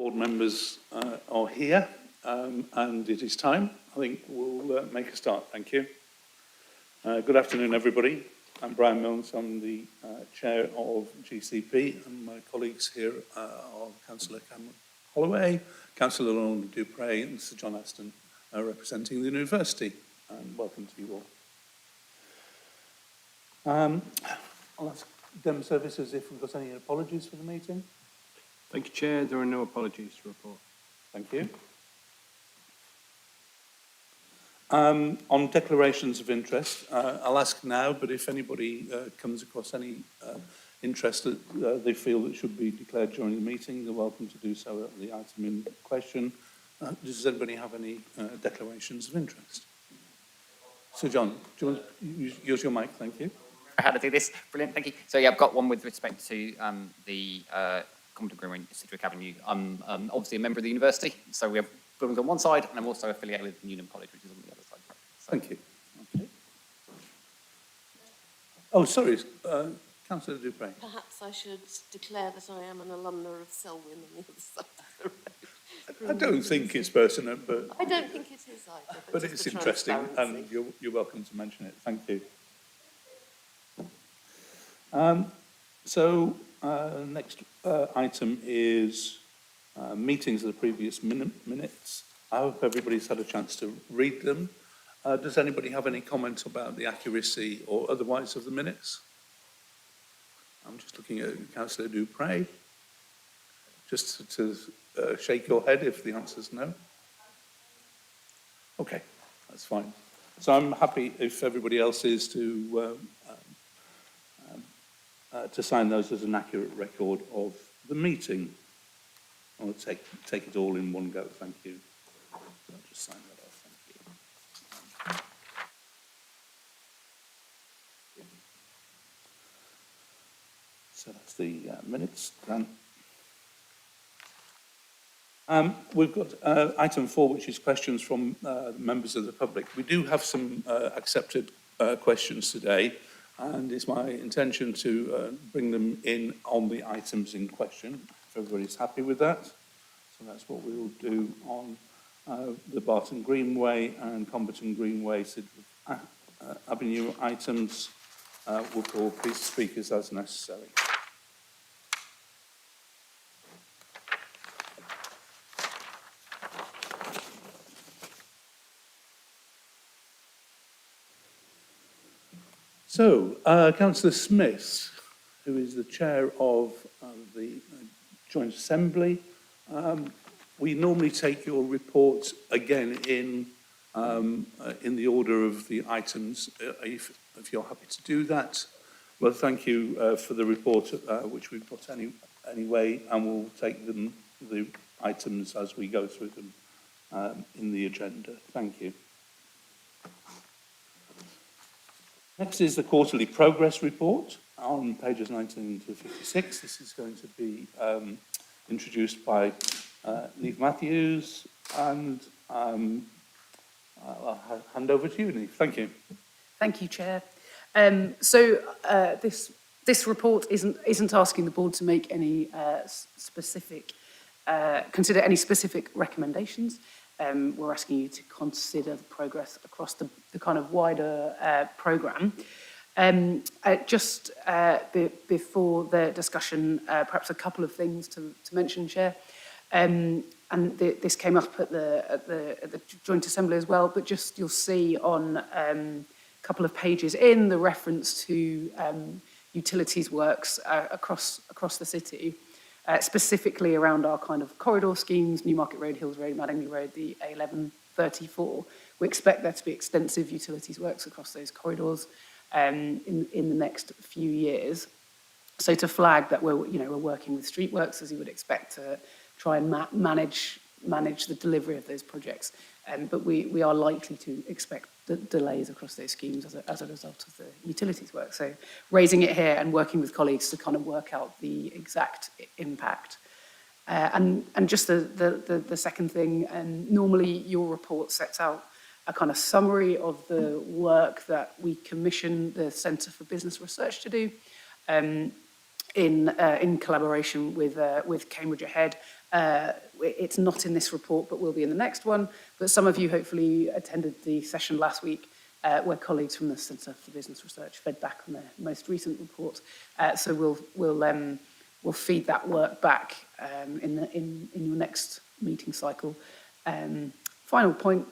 board members are here, and it is time. I think we'll make a start. Thank you. Good afternoon, everybody. I'm Brian Milnes. I'm the chair of GCP, and my colleagues here are Councillor Cameron Holloway, Councillor Lorna Dupre, and Sir John Aston, representing the university. And welcome to you all. I'll ask Dem Services if we've got any apologies for the meeting. Thank you, Chair. There are no apologies to report. Thank you. On declarations of interest, I'll ask now, but if anybody comes across any interest that they feel that should be declared during the meeting, they're welcome to do so at the item in question. Does anybody have any declarations of interest? So, John, do you want to use your mic? Thank you. How to do this? Brilliant, thank you. So, yeah, I've got one with respect to the Common Agreement in Sidgwick Avenue. I'm obviously a member of the university, so we have buildings on one side, and I'm also affiliated with Newnham College, which is on the other side. So, thank you. Okay. Oh, sorry, Councillor Dupre. Perhaps I should declare that I am an alumna of Selwyn on the other side of the road. I don't think it's pertinent, but I don't think it is either. But it's interesting, and you're welcome to mention it. Thank you. Next item is meetings of the previous minutes. I hope everybody's had a chance to read them. Does anybody have any comments about the accuracy or otherwise of the minutes? I'm just looking at Councillor Dupre. Just to shake your head if the answer's no. Okay, that's fine. So I'm happy if everybody else is to sign those as an accurate record of the meeting. I'll take it all in one go. Thank you. I'll just sign that off. Thank you. So that's the minutes done. We've got item 4, which is questions from members of the public. We do have some accepted questions today, and it's my intention to bring them in on the items in question, if everybody's happy with that. So that's what we will do on the Barton Greenway and Comberton Greenway Sidgwick Avenue items. We'll call speakers as necessary. So, Councillor Smith, who is the chair of the Joint Assembly, we normally take your report again in the order of the items. If you're happy to do that, well, thank you for the report, which we've got anyway, and we'll take the items as we go through them in the agenda. Thank you. Next is the quarterly progress report on pages 19 to 56. This is going to be introduced by Niamh Matthews, and I'll hand over to you, Niamh. Thank you. Thank you, Chair. This report isn't asking the board to make any consider any specific recommendations. We're asking you to consider the progress across the kind of wider programme. Before the discussion, perhaps a couple of things to mention, Chair. This came up at the Joint Assembly as well, but just you'll see on a couple of pages in the reference to utilities works across the city. Specifically around our kind of corridor schemes, Newmarket Road, Hills Road, Madingley Road, the A1134. We expect there to be extensive utilities works across those corridors in the next few years. So to flag that we're working with Streetworks, as you would expect, to try and manage the delivery of those projects. But we are likely to expect delays across those schemes as a result of the utilities work. So raising it here and working with colleagues to kind of work out the exact impact. And just the second thing, normally your report sets out a kind of summary of the work that we commission the Centre for Business Research to do in collaboration with Cambridge Ahead It's not in this report, but will be in the next one. But some of you hopefully attended the session last week where colleagues from the Centre for Business Research fed back on their most recent report. So we'll feed that work back in your next meeting cycle. Final point,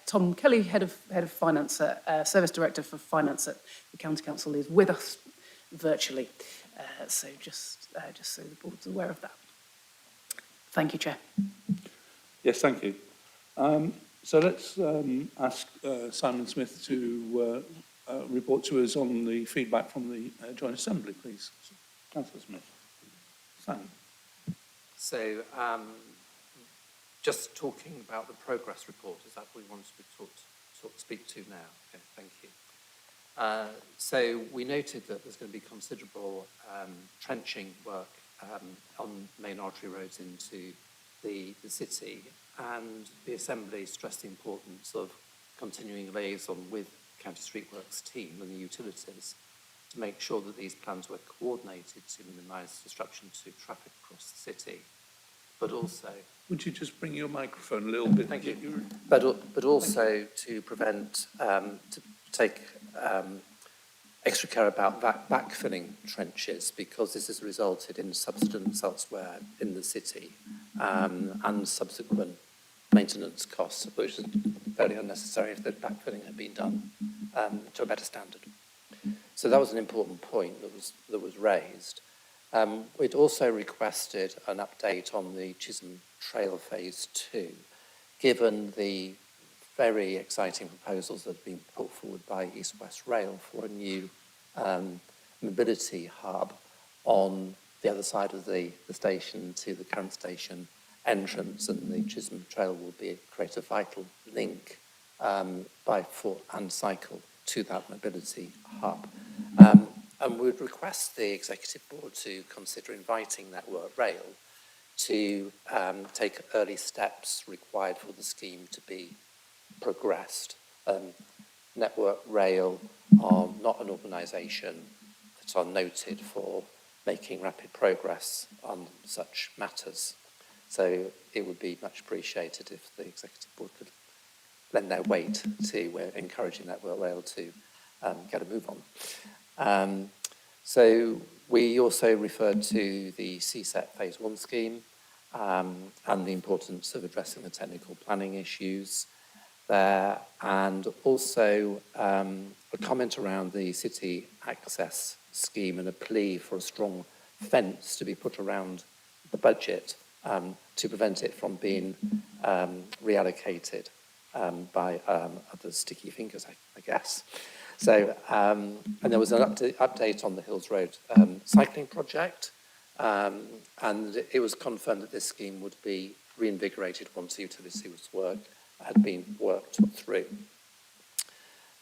Tom Kelly, Head of Finance, Service Director for Finance at the County Council, is with us virtually. So just so the board's aware of that. Thank you, Chair. Yes, thank you. So let's ask Simon Smith to report to us on the feedback from the Joint Assembly, please. Councillor Smith. Simon. So, just talking about the progress report, is that what we want to speak to now? Okay, thank you. So we noted that there's going to be considerable trenching work on main artery roads into the city, and the Assembly stressed the importance of continuing liaison with County Street Works team and the utilities to make sure that these plans were coordinated to minimise disruption to traffic across the city, but also... Would you just bring your microphone a little bit? Thank you. But also to prevent, to take extra care about backfilling trenches, because this has resulted in subsidence elsewhere in the city and subsequent maintenance costs, which is very unnecessary if the backfilling had been done to a better standard. So that was an important point that was raised. We'd also requested an update on the Chisholm Trail Phase 2, given the very exciting proposals that have been put forward by East West Rail for a new mobility hub on the other side of the station to the current station entrance, and the Chisholm Trail will create a vital link by foot and cycle to that mobility hub. And we would request the Executive Board to consider inviting Network Rail to take early steps required for the scheme to be progressed. Network Rail are not an organisation that are noted for making rapid progress on such matters. So it would be much appreciated if the Executive Board could lend their weight to encouraging Network Rail to get a move on. So we also referred to the CSET Phase 1 scheme and the importance of addressing the technical planning issues there, and also a comment around the city access scheme and a plea for a strong fence to be put around the budget to prevent it from being reallocated by other sticky fingers, I guess. So, and there was an update on the Hills Road cycling project, and it was confirmed that this scheme would be reinvigorated once the utilities work had been worked through.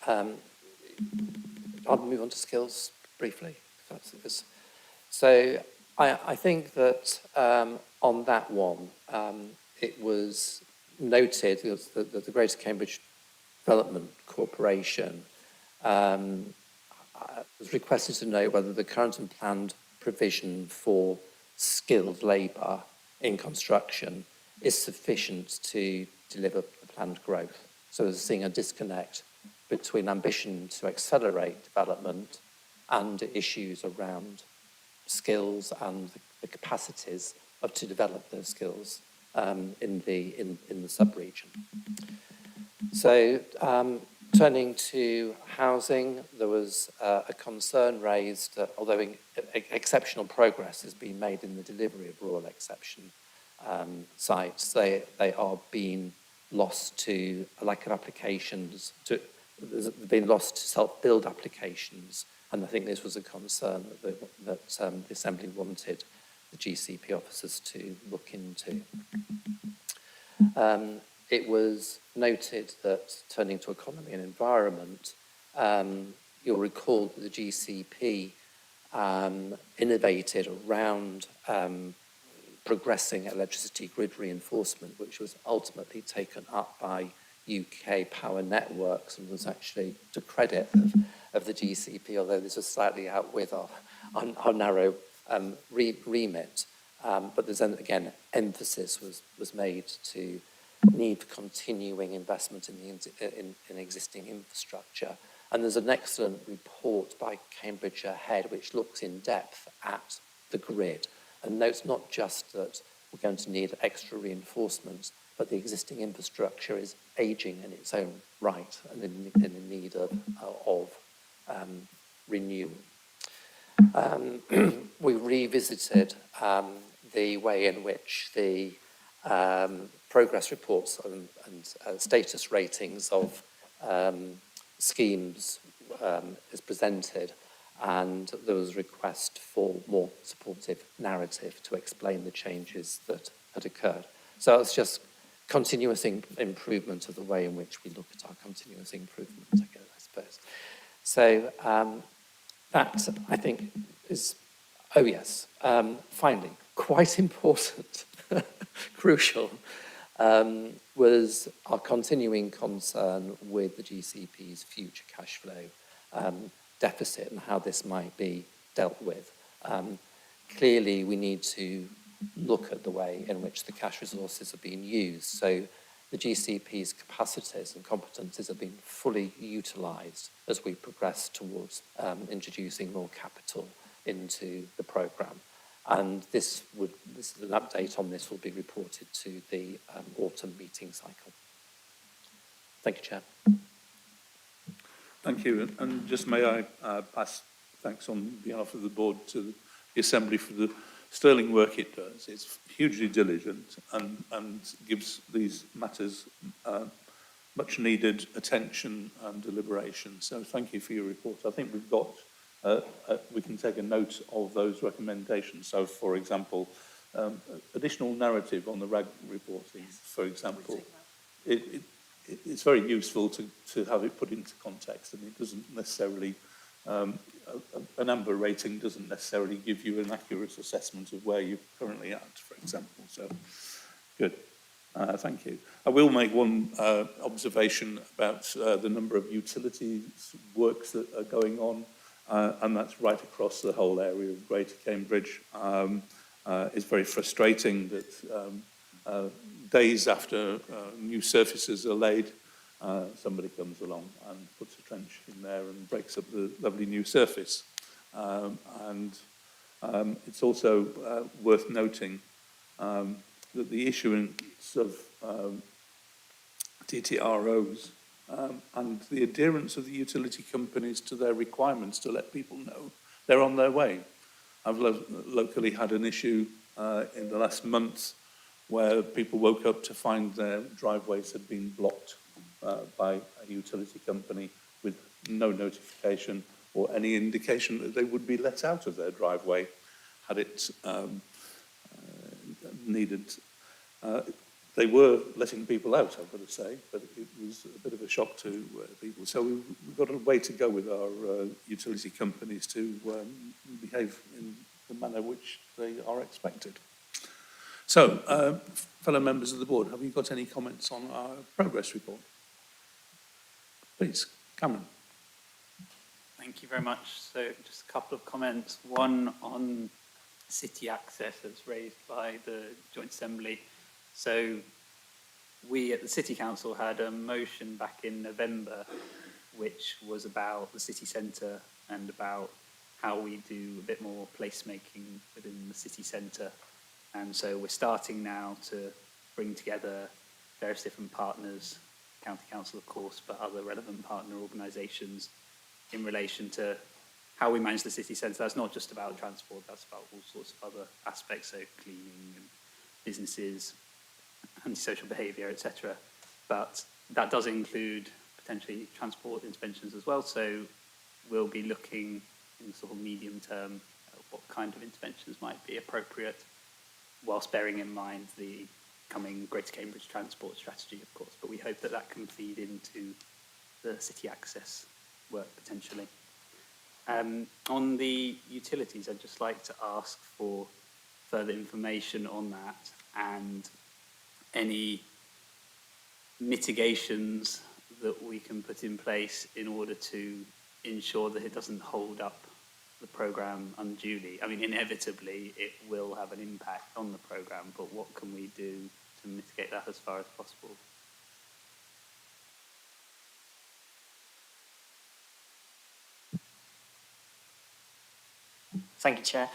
I'll move on to skills briefly. So I think that on that one, it was noted that the Greater Cambridge Development Corporation was requested to know whether the current and planned provision for skilled labour in construction is sufficient to deliver the planned growth. So there's seeing a disconnect between ambition to accelerate development and issues around skills and the capacities to develop those skills in the sub-region. So turning to housing, there was a concern raised that although exceptional progress has been made in the delivery of rural exception sites, they are being lost to a lack of applications. They've been lost to self-build applications, and I think this was a concern that the Assembly wanted the GCP officers to look into. It was noted that, turning to economy and environment, you'll recall that the GCP innovated around progressing electricity grid reinforcement, which was ultimately taken up by UK Power Networks and was actually to credit of the GCP, although this was slightly out with our narrow remit. But there's then, again, emphasis was made to need for continuing investment in existing infrastructure. And there's an excellent report by Cambridgeshire Head which looks in depth at the grid and notes not just that we're going to need extra reinforcements, but the existing infrastructure is ageing in its own right and in need of renewal. We revisited the way in which the progress reports and status ratings of schemes is presented, and there was a request for more supportive narrative to explain the changes that had occurred. So it's just continuous improvement of the way in which we look at our continuous improvement, I suppose. So that, I think, is, oh yes, finally, quite important, crucial, was our continuing concern with the GCP's future cash flow deficit and how this might be dealt with. Clearly, we need to look at the way in which the cash resources are being used. So the GCP's capacities and competencies have been fully utilised as we progress towards introducing more capital into the programme. And this is an update on this will be reported to the autumn meeting cycle. Thank you, Chair. Thank you. And just may I pass thanks on behalf of the board to the Assembly for the sterling work it does. It's hugely diligent and gives these matters much needed attention and deliberation. So thank you for your report. I think we've got, we can take a note of those recommendations. So for example, additional narrative on the RAG reporting, for example, it's very useful to have it put into context, and it doesn't necessarily, an amber rating doesn't necessarily give you an accurate assessment of where you're currently at, for example. So, good. Thank you. I will make one observation about the number of utilities works that are going on, and that's right across the whole area of Greater Cambridge. It's very frustrating that days after new surfaces are laid, somebody comes along and puts a trench in there and breaks up the lovely new surface. It's also worth noting that the issuance of DTROs and the adherence of the utility companies to their requirements to let people know they're on their way. I've locally had an issue in the last month where people woke up to find their driveways had been blocked by a utility company with no notification or any indication that they would be let out of their driveway had it needed. They were letting people out, I've got to say, but it was a bit of a shock to people. So we've got a way to go with our utility companies to behave in the manner which they are expected. So, fellow members of the board, have you got any comments on our progress report? Please, Cameron. Thank you very much. So just a couple of comments. One on city access that's raised by the Joint Assembly. So we at the City Council had a motion back in November which was about the city centre and about how we do a bit more placemaking within the city centre. And so we're starting now to bring together various different partners, County Council of course, but other relevant partner organisations in relation to how we manage the city centre. That's not just about transport, that's about all sorts of other aspects, so cleaning and businesses, antisocial behaviour, etc. But that does include potentially transport interventions as well, so we'll be looking in the sort of medium term at what kind of interventions might be appropriate, whilst bearing in mind the coming Greater Cambridge transport strategy, of course, but we hope that that can feed into the city access work potentially. On the utilities, I'd just like to ask for further information on that and any mitigations that we can put in place in order to ensure that it doesn't hold up the programme unduly. I mean, inevitably, it will have an impact on the programme, but what can we do to mitigate that as far as possible? Thank you, Chair.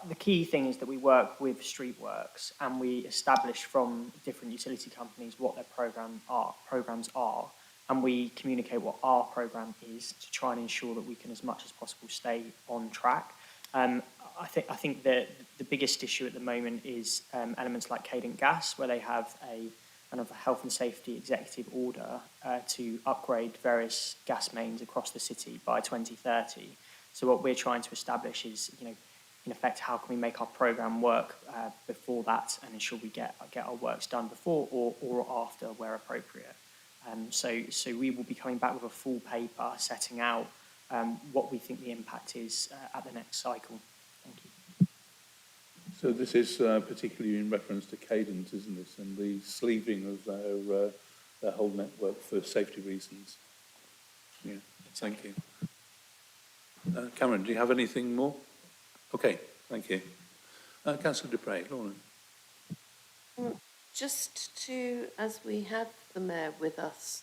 The key thing is that we work with Streetworks and we establish from different utility companies what their programs are, and we communicate what our programme is to try and ensure that we can, as much as possible, stay on track. I think that the biggest issue at the moment is elements like Cadent Gas, where they have a kind of a health and safety executive order to upgrade various gas mains across the city by 2030. So what we're trying to establish is, in effect, how can we make our programme work before that and ensure we get our works done before or after where appropriate. So we will be coming back with a full paper setting out what we think the impact is at the next cycle. Thank you. So this is particularly in reference to Cadent, isn't it, and the sleeving of their whole network for safety reasons. Yeah, thank you. Cameron, do you have anything more? Okay, thank you. Councillor Dupre, Lauren. Just to, as we have the Mayor with us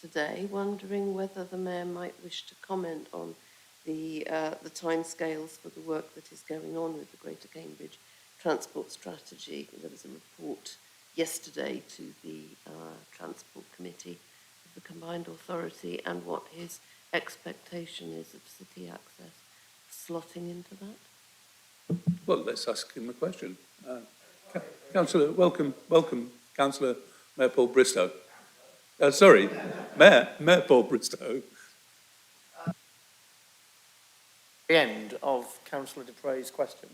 today, wondering whether the Mayor might wish to comment on the timescales for the work that is going on with the Greater Cambridge Transport Strategy. There was a report yesterday to the Transport Committee of the Combined Authority, and what his expectation is of city access slotting into that. Well, let's ask him a question. Councillor, welcome, Councillor Mayor Paul Bristow. Sorry, Mayor Paul Bristow. The end of Councillor Dupre's question.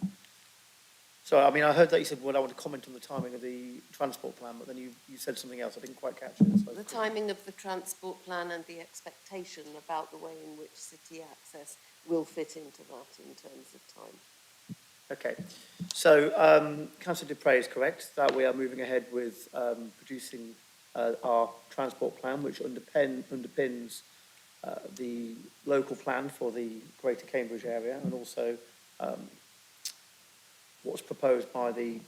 So, I mean, I heard that you said, well, I want to comment on the timing of the transport plan, but then you said something else. I didn't quite catch it. So The timing of the transport plan and the expectation about the way in which city access will fit into that in terms of time. Okay. So, Councillor Dupre is correct that we are moving ahead with producing our transport plan, which underpins the local plan for the Greater Cambridge area, and also what's proposed by the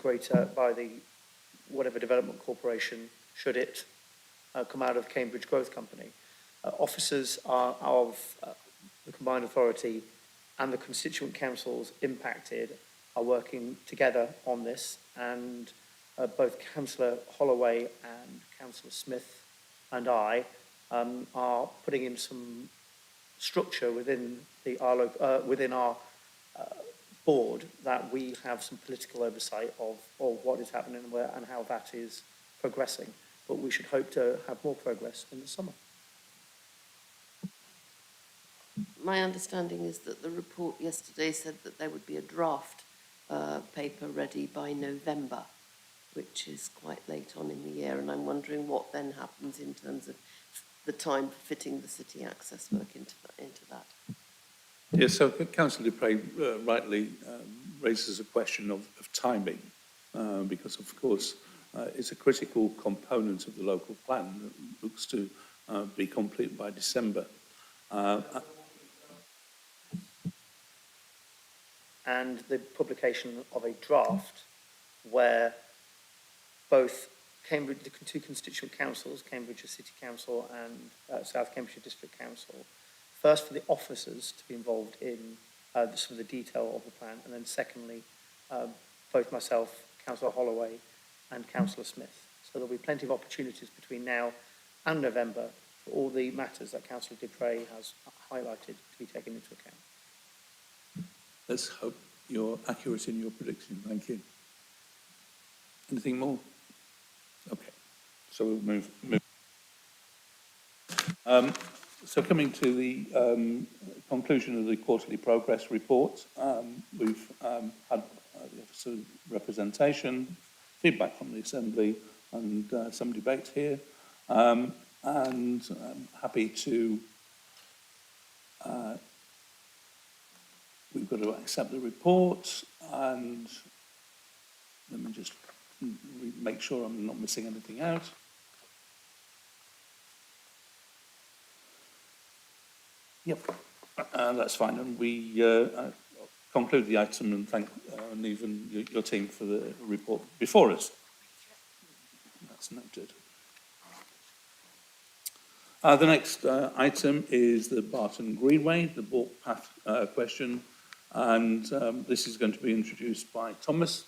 whatever development corporation, should it come out of Cambridge Growth Company. Officers of the Combined Authority and the constituent councils impacted are working together on this, and both Councillor Holloway and Councillor Smith and I are putting in some structure within our board, that we have some political oversight of what is happening and where and how that is progressing. But we should hope to have more progress in the summer. My understanding is that the report yesterday said that there would be a draft paper ready by November, which is quite late on in the year, and I'm wondering what then happens in terms of the time for fitting the city access work into that. Yes, so Councillor Dupre rightly raises a question of timing, because of course it's a critical component of the local plan that looks to be complete by December. And the publication of a draft where both Cambridge, the two constituent councils, Cambridgeshire City Council and South Cambridgeshire District Council, first for the officers to be involved in some of the detail of the plan, and then secondly, both myself, Councillor Holloway and Councillor Smith. So there'll be plenty of opportunities between now and November for all the matters that Councillor Dupre has highlighted to be taken into account. Let's hope you're accurate in your prediction. Thank you. Anything more? Okay, so we'll move. So coming to the conclusion of the quarterly progress report, we've had the Office of Representation, feedback from the Assembly, and some debate here. And I'm happy to, we've got to accept the report, and let me just make sure I'm not missing anything out. Yep. That's fine, and we conclude the item and thank Niamh and your team for the report before us. That's noted. The next item is the Barton Greenway, the walk path question, and this is going to be introduced by Thomas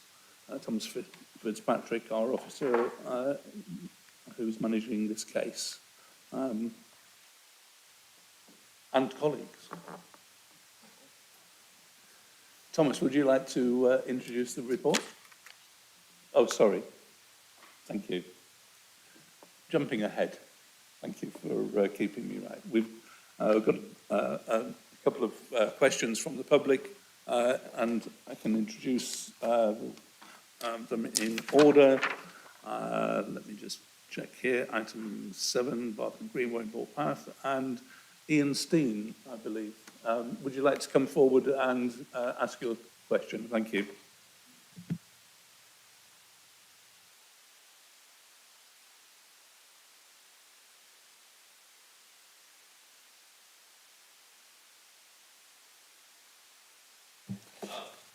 Fitzpatrick, our officer who's managing this case, and colleagues. Thomas, would you like to introduce the report? Oh, sorry. Thank you. Jumping ahead. Thank you for keeping me right. We've got a couple of questions from the public, and I can introduce them in order. Let me just check here. Item 7, Barton Greenway Walk Path, and Ian Steen, I believe. Would you like to come forward and ask your question? Thank you.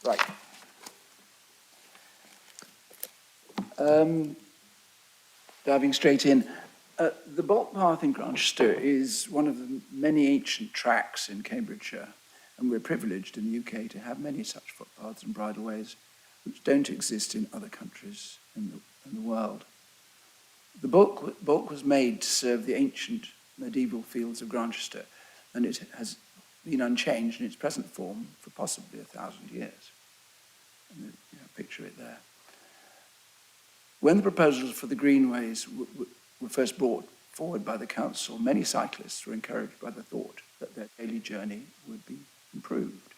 Right. Diving straight in, the Bolt Path in Grantchester is one of the many ancient tracks in Cambridgeshire, and we're privileged in the UK to have many such footpaths and bridleways which don't exist in other countries in the world. The bulk was made to serve the ancient medieval fields of Grantchester, and it has been unchanged in its present form for possibly 1,000 years. And picture it there. When the proposals for the greenways were first brought forward by the council, many cyclists were encouraged by the thought that their daily journey would be improved.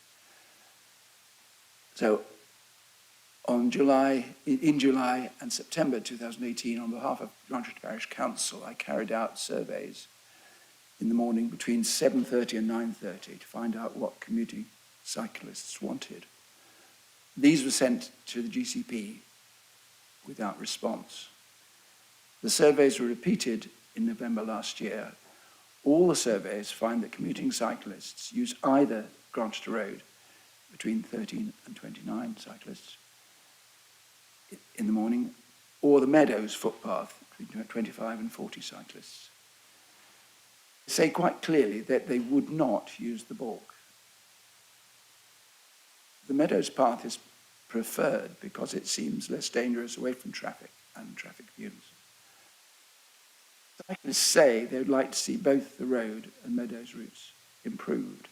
So in July and September 2018, on behalf of Grantchester Parish Council, I carried out surveys in the morning between 7:30 and 9:30 to find out what commuting cyclists wanted. These were sent to the GCP without response. The surveys were repeated in November last year. All the surveys find that commuting cyclists use either Grantchester Road, between 13 and 29 cyclists in the morning, or the Meadows footpath, between 25 and 40 cyclists. They say quite clearly that they would not use the bulk. The Meadows path is preferred because it seems less dangerous away from traffic and traffic fumes. Cyclists say they would like to see both the road and Meadows routes improved.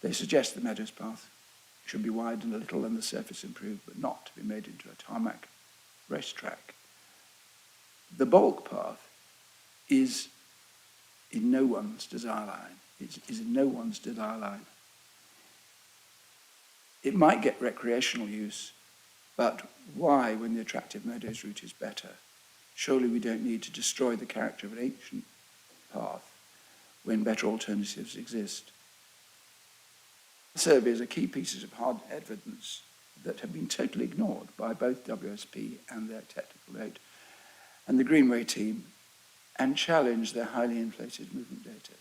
They suggest the Meadows path should be widened a little and the surface improved, but not to be made into a tarmac racetrack. The bulk path is in no one's desire line. It is in no one's desire line. It might get recreational use, but why when the attractive Meadows route is better? Surely we don't need to destroy the character of an ancient path when better alternatives exist. The surveys are key pieces of hard evidence that have been totally ignored by both WSP and their technical note and the Greenway team, and challenge their highly inflated movement data.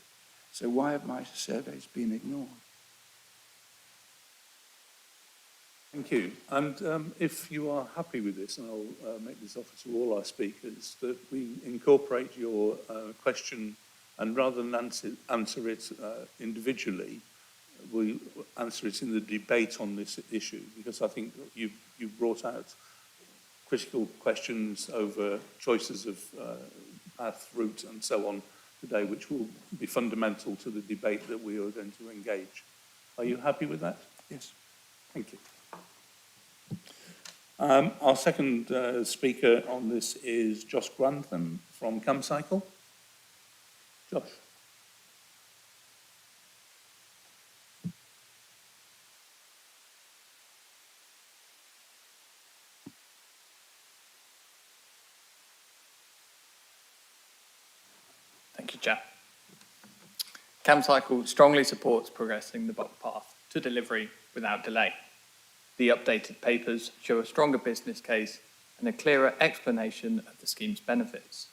So why have my surveys been ignored? Thank you. And if you are happy with this, and I'll make this offer to all our speakers, that we incorporate your question, and rather than answer it individually, we answer it in the debate on this issue, because I think you've brought out critical questions over choices of path, route, and so on today, which will be fundamental to the debate that we are going to engage. Are you happy with that? Yes. Thank you. Our second speaker on this is Josh Grantham from CamCycle. Josh. Thank you, Chair. CamCycle strongly supports progressing the bulk path to delivery without delay. The updated papers show a stronger business case and a clearer explanation of the scheme's benefits.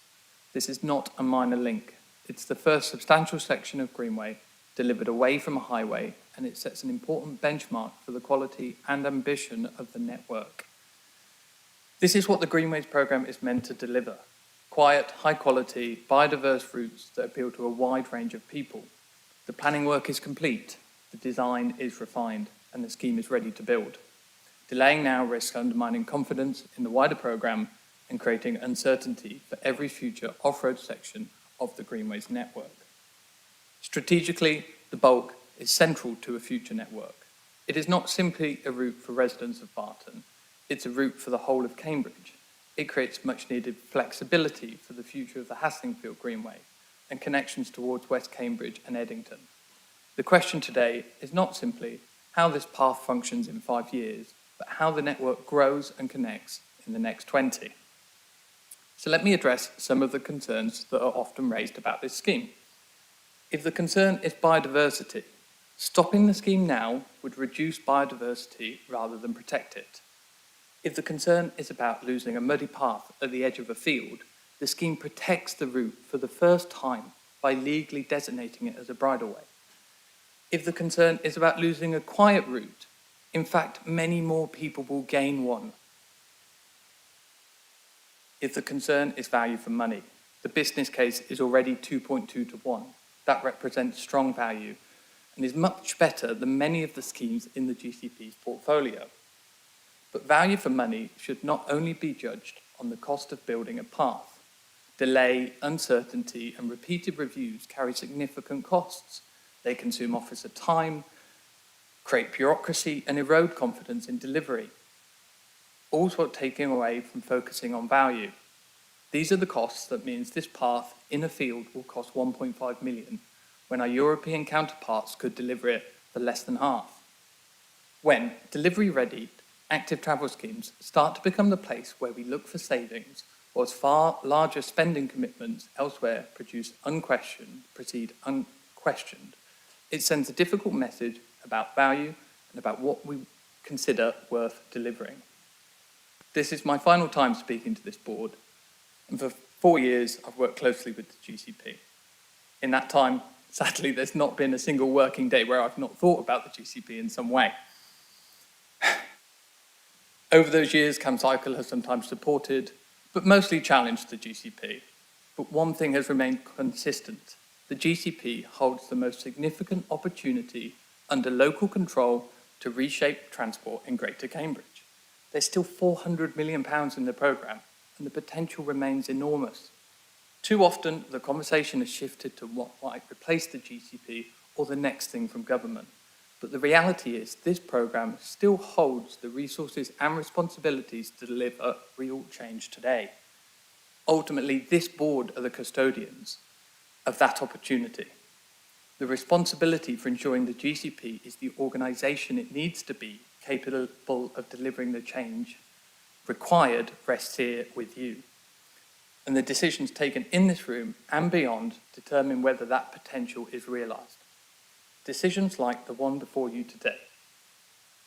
This is not a minor link. It's the first substantial section of Greenway delivered away from a highway, and it sets an important benchmark for the quality and ambition of the network. This is what the Greenways programme is meant to deliver: quiet, high-quality, biodiverse routes that appeal to a wide range of people. The planning work is complete, the design is refined, and the scheme is ready to build. Delaying now risks undermining confidence in the wider programme and creating uncertainty for every future off-road section of the Greenways network. Strategically, the bulk is central to a future network. It is not simply a route for residents of Barton, it's a route for the whole of Cambridge. It creates much-needed flexibility for the future of the Haslingfield Greenway and connections towards West Cambridge and Eddington. The question today is not simply how this path functions in 5 years, but how the network grows and connects in the next 20. So let me address some of the concerns that are often raised about this scheme. If the concern is biodiversity, stopping the scheme now would reduce biodiversity rather than protect it. If the concern is about losing a muddy path at the edge of a field, the scheme protects the route for the first time by legally designating it as a bridleway. If the concern is about losing a quiet route, in fact, many more people will gain one. If the concern is value for money, the business case is already 2.2 to 1. That represents strong value and is much better than many of the schemes in the GCP's portfolio. But value for money should not only be judged on the cost of building a path. Delay, uncertainty, and repeated reviews carry significant costs. They consume officer time, create bureaucracy, and erode confidence in delivery, all while taking away from focusing on value. These are the costs that means this path in a field will cost 1.5 million, when our European counterparts could deliver it for less than half. When delivery-ready, active travel schemes start to become the place where we look for savings, whilst far larger spending commitments elsewhere proceed unquestioned, it sends a difficult message about value and about what we consider worth delivering. This is my final time speaking to this board, and for 4 years I've worked closely with the GCP. In that time, sadly, there's not been a single working day where I've not thought about the GCP in some way. Over those years, CamCycle has sometimes supported, but mostly challenged the GCP. But one thing has remained consistent. The GCP holds the most significant opportunity under local control to reshape transport in Greater Cambridge. There's still £400 million in the programme, and the potential remains enormous. Too often, the conversation has shifted to what might replace the GCP or the next thing from government. But the reality is this programme still holds the resources and responsibilities to deliver real change today. Ultimately, this board are the custodians of that opportunity. The responsibility for ensuring the GCP is the organisation it needs to be capable of delivering the change required rests here with you. And the decisions taken in this room and beyond determine whether that potential is realised. Decisions like the one before you today.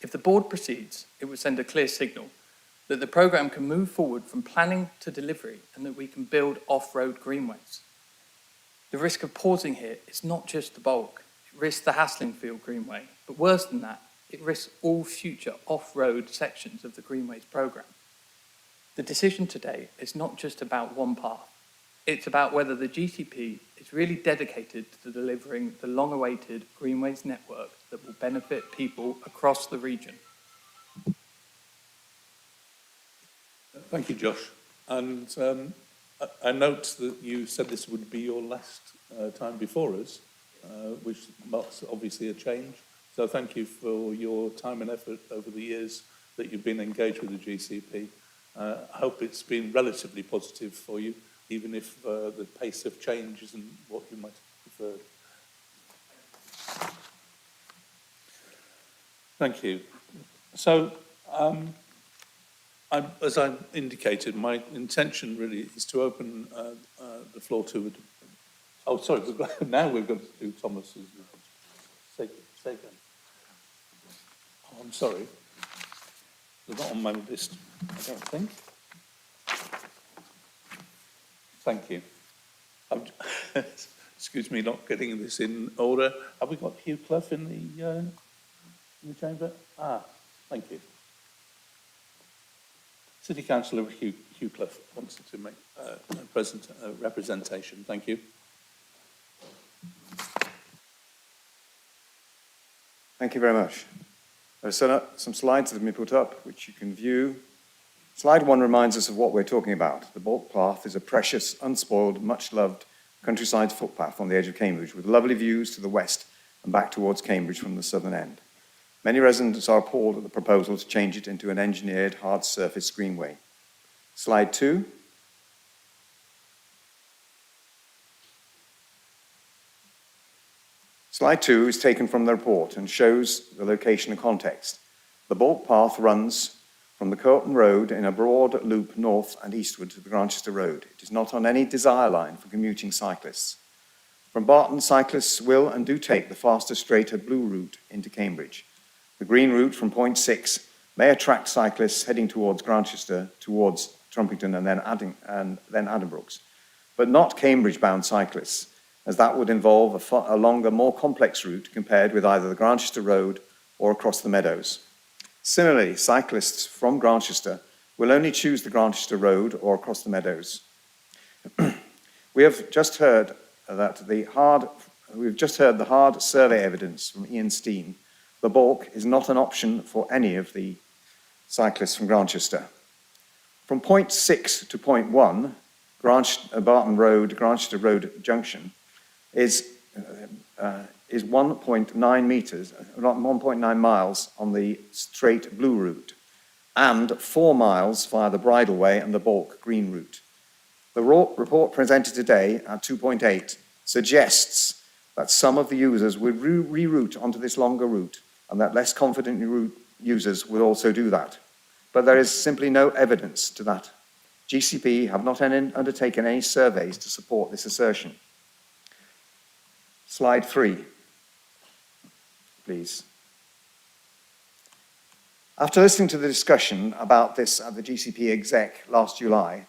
If the board proceeds, it would send a clear signal that the programme can move forward from planning to delivery and that we can build off-road greenways. The risk of pausing here is not just the bulk, it risks the Haslingfield Greenway, but worse than that, it risks all future off-road sections of the Greenways programme. The decision today is not just about one path, it's about whether the GCP is really dedicated to delivering the long-awaited Greenways network that will benefit people across the region. Thank you, Josh. And I note that you said this would be your last time before us, which marks obviously a change. So thank you for your time and effort over the years that you've been engaged with the GCP. I hope it's been relatively positive for you, even if the pace of change isn't what you might have preferred. Thank you. So, as I indicated, my intention really is to open the floor to... Oh, sorry, now we're going to do Thomas's... Say again. Oh, I'm sorry. They're not on my list, I don't think. Thank you. excuse me, not getting this in order. Have we got Hugh Clough in the chamber? Thank you. City Councillor Hugh Clough wants to make a representation. Thank you. Thank you very much. There are some slides that have been put up, which you can view. Slide 1 reminds us of what we're talking about. The Balk Path is a precious, unspoiled, much-loved countryside footpath on the edge of Cambridge, with lovely views to the west and back towards Cambridge from the southern end. Many residents are appalled at the proposal to change it into an engineered, hard-surface greenway. Slide 2. Slide 2 is taken from the report and shows the location and context. The Balk Path runs from the Curtin Road in a broad loop north and eastward to the Grantchester Road. It is not on any desire line for commuting cyclists. From Barton, cyclists will and do take the faster, straighter blue route into Cambridge. The green route from point 6 may attract cyclists heading towards Grantchester, towards Trumpington and then Addenbrooks, but not Cambridge-bound cyclists, as that would involve a longer, more complex route compared with either the Grantchester Road or across the meadows. Similarly, cyclists from Grantchester will only choose the Grantchester Road or across the meadows. We have just heard the hard survey evidence from Ian Steen. The Balk is not an option for any of the cyclists from Grantchester. From point 6 to point 1, Barton Road, Grantchester Road junction, is 1.9 meters, not 1.9 miles on the straight blue route, and 4 miles via the Bridleway and the Balk green route. The report presented today at 2.8 suggests that some of the users would reroute onto this longer route, and that less confident users will also do that. But there is simply no evidence to that. GCP have not undertaken any surveys to support this assertion. Slide 3, please. After listening to the discussion about this at the GCP exec last July,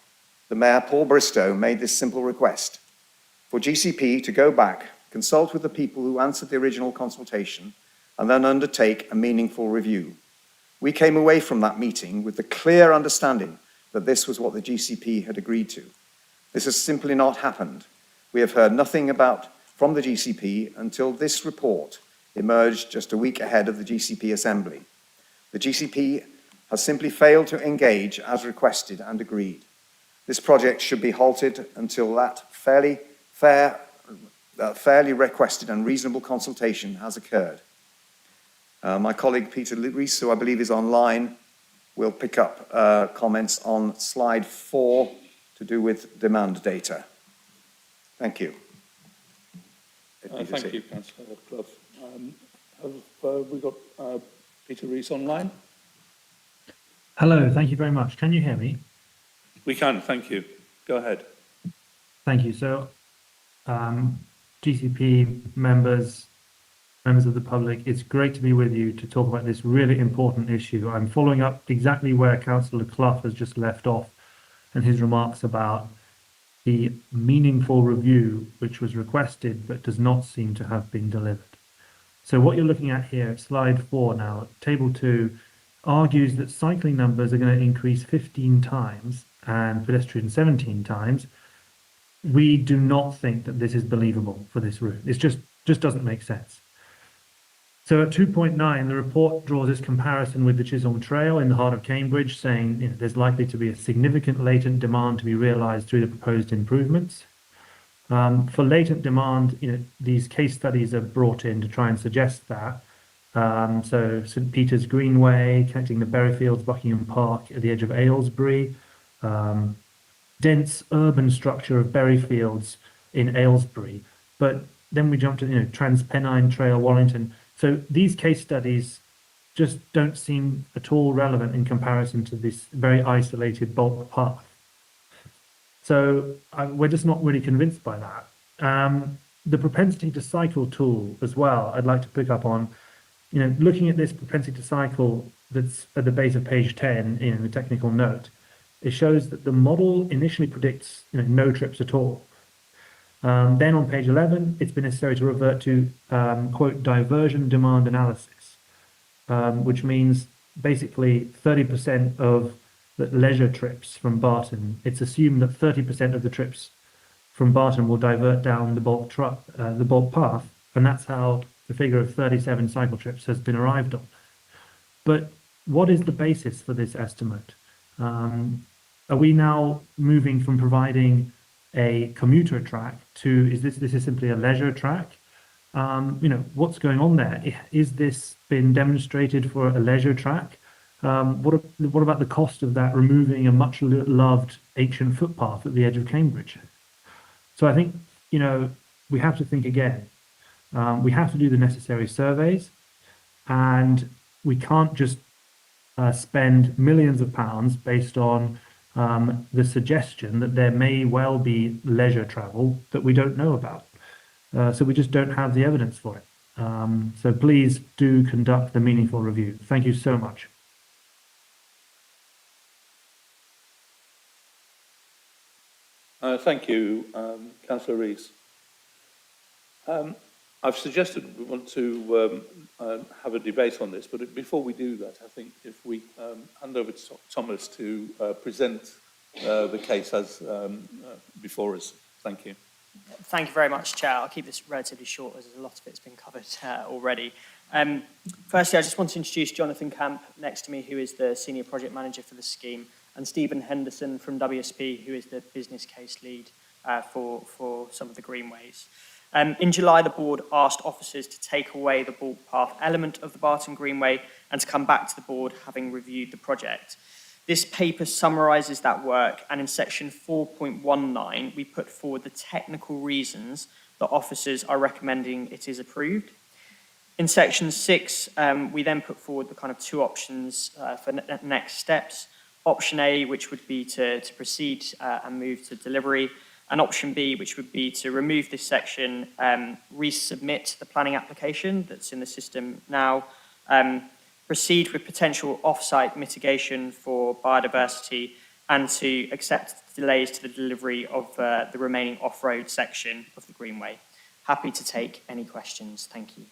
the Mayor, Paul Bristow, made this simple request for GCP to go back, consult with the people who answered the original consultation, and then undertake a meaningful review. We came away from that meeting with the clear understanding that this was what the GCP had agreed to. This has simply not happened. We have heard nothing from the GCP until this report emerged just a week ahead of the GCP Assembly. The GCP has simply failed to engage as requested and agreed. This project should be halted until that fairly requested and reasonable consultation has occurred. My colleague Peter Rees, who I believe is online, will pick up comments on slide 4 to do with demand data. Thank you. Thank you, Councillor Clough. Have we got Peter Rees online? Hello, thank you very much. Can you hear me? We can, thank you. Go ahead. Thank you. So, GCP members of the public, it's great to be with you to talk about this really important issue. I'm following up exactly where Councillor Clough has just left off and his remarks about the meaningful review which was requested but does not seem to have been delivered. So what you're looking at here, slide 4 now, table 2, argues that cycling numbers are going to increase 15 times and pedestrian 17 times. We do not think that this is believable for this route. It just doesn't make sense. So at 2.9, the report draws this comparison with the Chisholm Trail in the heart of Cambridge, saying there's likely to be a significant latent demand to be realised through the proposed improvements. For latent demand, these case studies are brought in to try and suggest that. So St Peter's Greenway, connecting the Berryfields, Buckingham Park at the edge of Aylesbury, dense urban structure of Berryfields in Aylesbury. But then we jump to Transpennine Trail, Wallington. So these case studies just don't seem at all relevant in comparison to this very isolated Balk path. So we're just not really convinced by that. The propensity to cycle tool as well, I'd like to pick up on. Looking at this propensity to cycle that's at the base of page 10 in the technical note, it shows that the model initially predicts no trips at all. Then on page 11, it's been necessary to revert to, quote, diversion demand analysis, which means basically 30% of the leisure trips from Barton. It's assumed that 30% of the trips from Barton will divert down the bulk path, and that's how the figure of 37 cycle trips has been arrived on. But what is the basis for this estimate? Are we now moving from providing a commuter track to, this is simply a leisure track? What's going on there? Is this been demonstrated for a leisure track? What about the cost of that, removing a much loved ancient footpath at the edge of Cambridge? So I think, we have to think again. We have to do the necessary surveys, and we can't just spend millions of pounds based on the suggestion that there may well be leisure travel that we don't know about. So we just don't have the evidence for it. So please do conduct the meaningful review. Thank you so much. Thank you, Councillor Rees. I've suggested we want to have a debate on this, but before we do that, I think if we hand over to Thomas to present the case as before us. Thank you. Thank you very much, Chair. I'll keep this relatively short as a lot of it's been covered already. Firstly, I just want to introduce Jonathan Camp next to me, who is the Senior Project Manager for the scheme, and Stephen Henderson from WSP, who is the business case lead for some of the greenways. In July, the board asked officers to take away the bulk path element of the Barton Greenway and to come back to the board having reviewed the project. This paper summarises that work, and in section 4.19, we put forward the technical reasons that officers are recommending it is approved. In section 6, we then put forward the kind of two options for next steps. Option A, which would be to proceed and move to delivery, and option B, which would be to remove this section, resubmit the planning application that's in the system now, proceed with potential off-site mitigation for biodiversity, and to accept delays to the delivery of the remaining off-road section of the Greenway. Happy to take any questions. Thank you.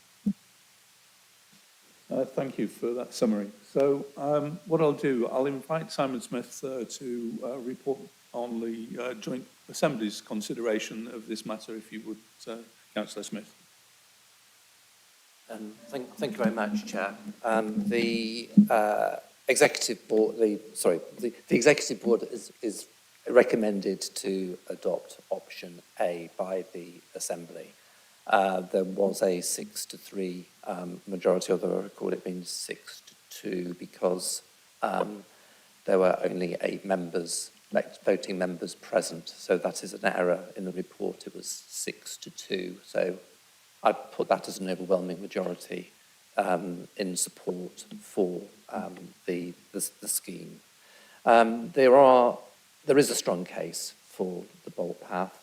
Thank you for that summary. So what I'll do, I'll invite Simon Smith to report on the Joint Assembly's consideration of this matter, if you would, Councillor Smith. Thank you very much, Chair. The Executive Board, the Executive Board is recommended to adopt option A by the Assembly. There was a 6-3 majority, although I recall it being 6-2 because there were only 8 members, voting members present. So that is an error in the report. It was 6-2. So I put that as an overwhelming majority in support for the scheme. There is a strong case for the bulk path.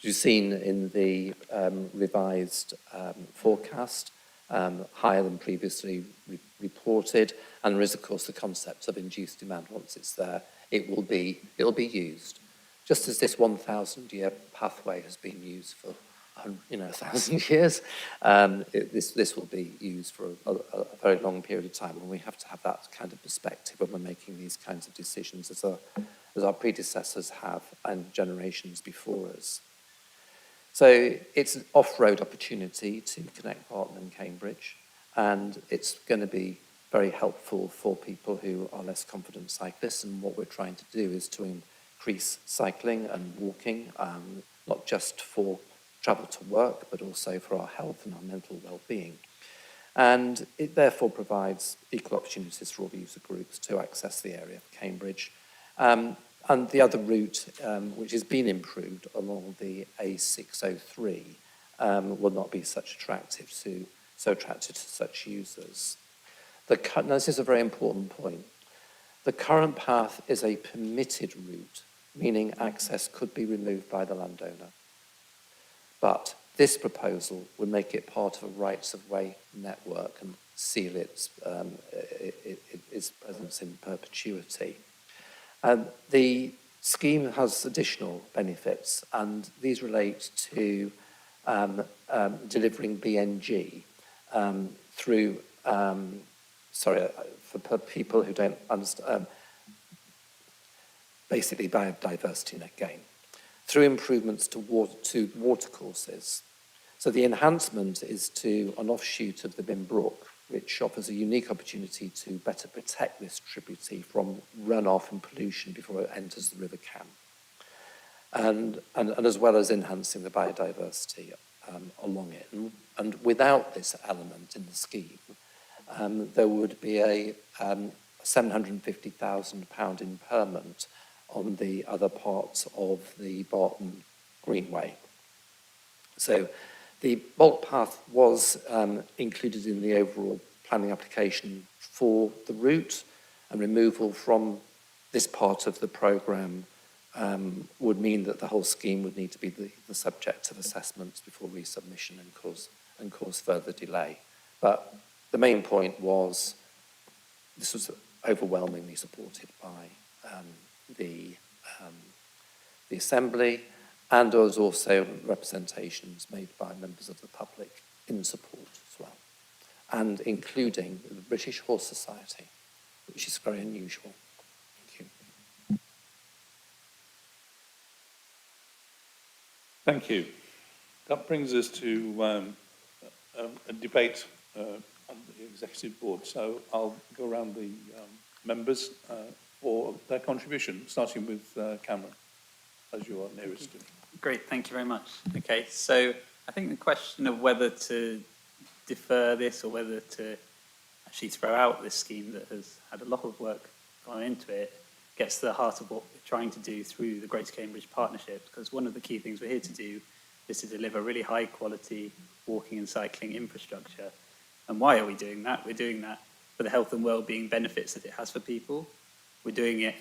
You've seen in the revised forecast, higher than previously reported, and there is, of course, the concept of induced demand. Once it's there, it'll be used, just as this 1,000-year pathway has been used for 1,000 years. This will be used for a very long period of time, and we have to have that kind of perspective when we're making these kinds of decisions, as our predecessors have and generations before us. So it's an off-road opportunity to connect Barton and Cambridge, and it's going to be very helpful for people who are less confident cyclists. And what we're trying to do is to increase cycling and walking, not just for travel to work, but also for our health and our mental well-being. And it therefore provides equal opportunities for all the user groups to access the area of Cambridge. And the other route, which has been improved along the A603, will not be so attractive to such users. Now, this is a very important point. The current path is a permitted route, meaning access could be removed by the landowner. But this proposal would make it part of a rights-of-way network and seal its presence in perpetuity. The scheme has additional benefits, and these relate to delivering BNG through, for people who don't understand, basically biodiversity net gain, through improvements to water courses. So the enhancement is to an offshoot of the Bin Brook, which offers a unique opportunity to better protect this tributary from runoff and pollution before it enters the River Cam. And as well as enhancing the biodiversity along it. And without this element in the scheme, there would be a £750,000 impairment on the other parts of the Barton Greenway. So the bulk path was included in the overall planning application for the route, and removal from this part of the programme would mean that the whole scheme would need to be the subject of assessments before resubmission and cause further delay. But the main point was this was overwhelmingly supported by the Assembly, and there was also representations made by members of the public in support as well, and including the British Horse Society, which is very unusual. Thank you. Thank you. That brings us to a debate on the Executive Board. So I'll go around the members for their contribution, starting with Cameron, as you are nearest to. Great, thank you very much. Okay, so I think the question of whether to defer this or whether to actually throw out this scheme that has had a lot of work gone into it gets to the heart of what we're trying to do through the Greater Cambridge Partnership, because one of the key things we're here to do is to deliver really high quality walking and cycling infrastructure. And why are we doing that? We're doing that for the health and well-being benefits that it has for people. We're doing it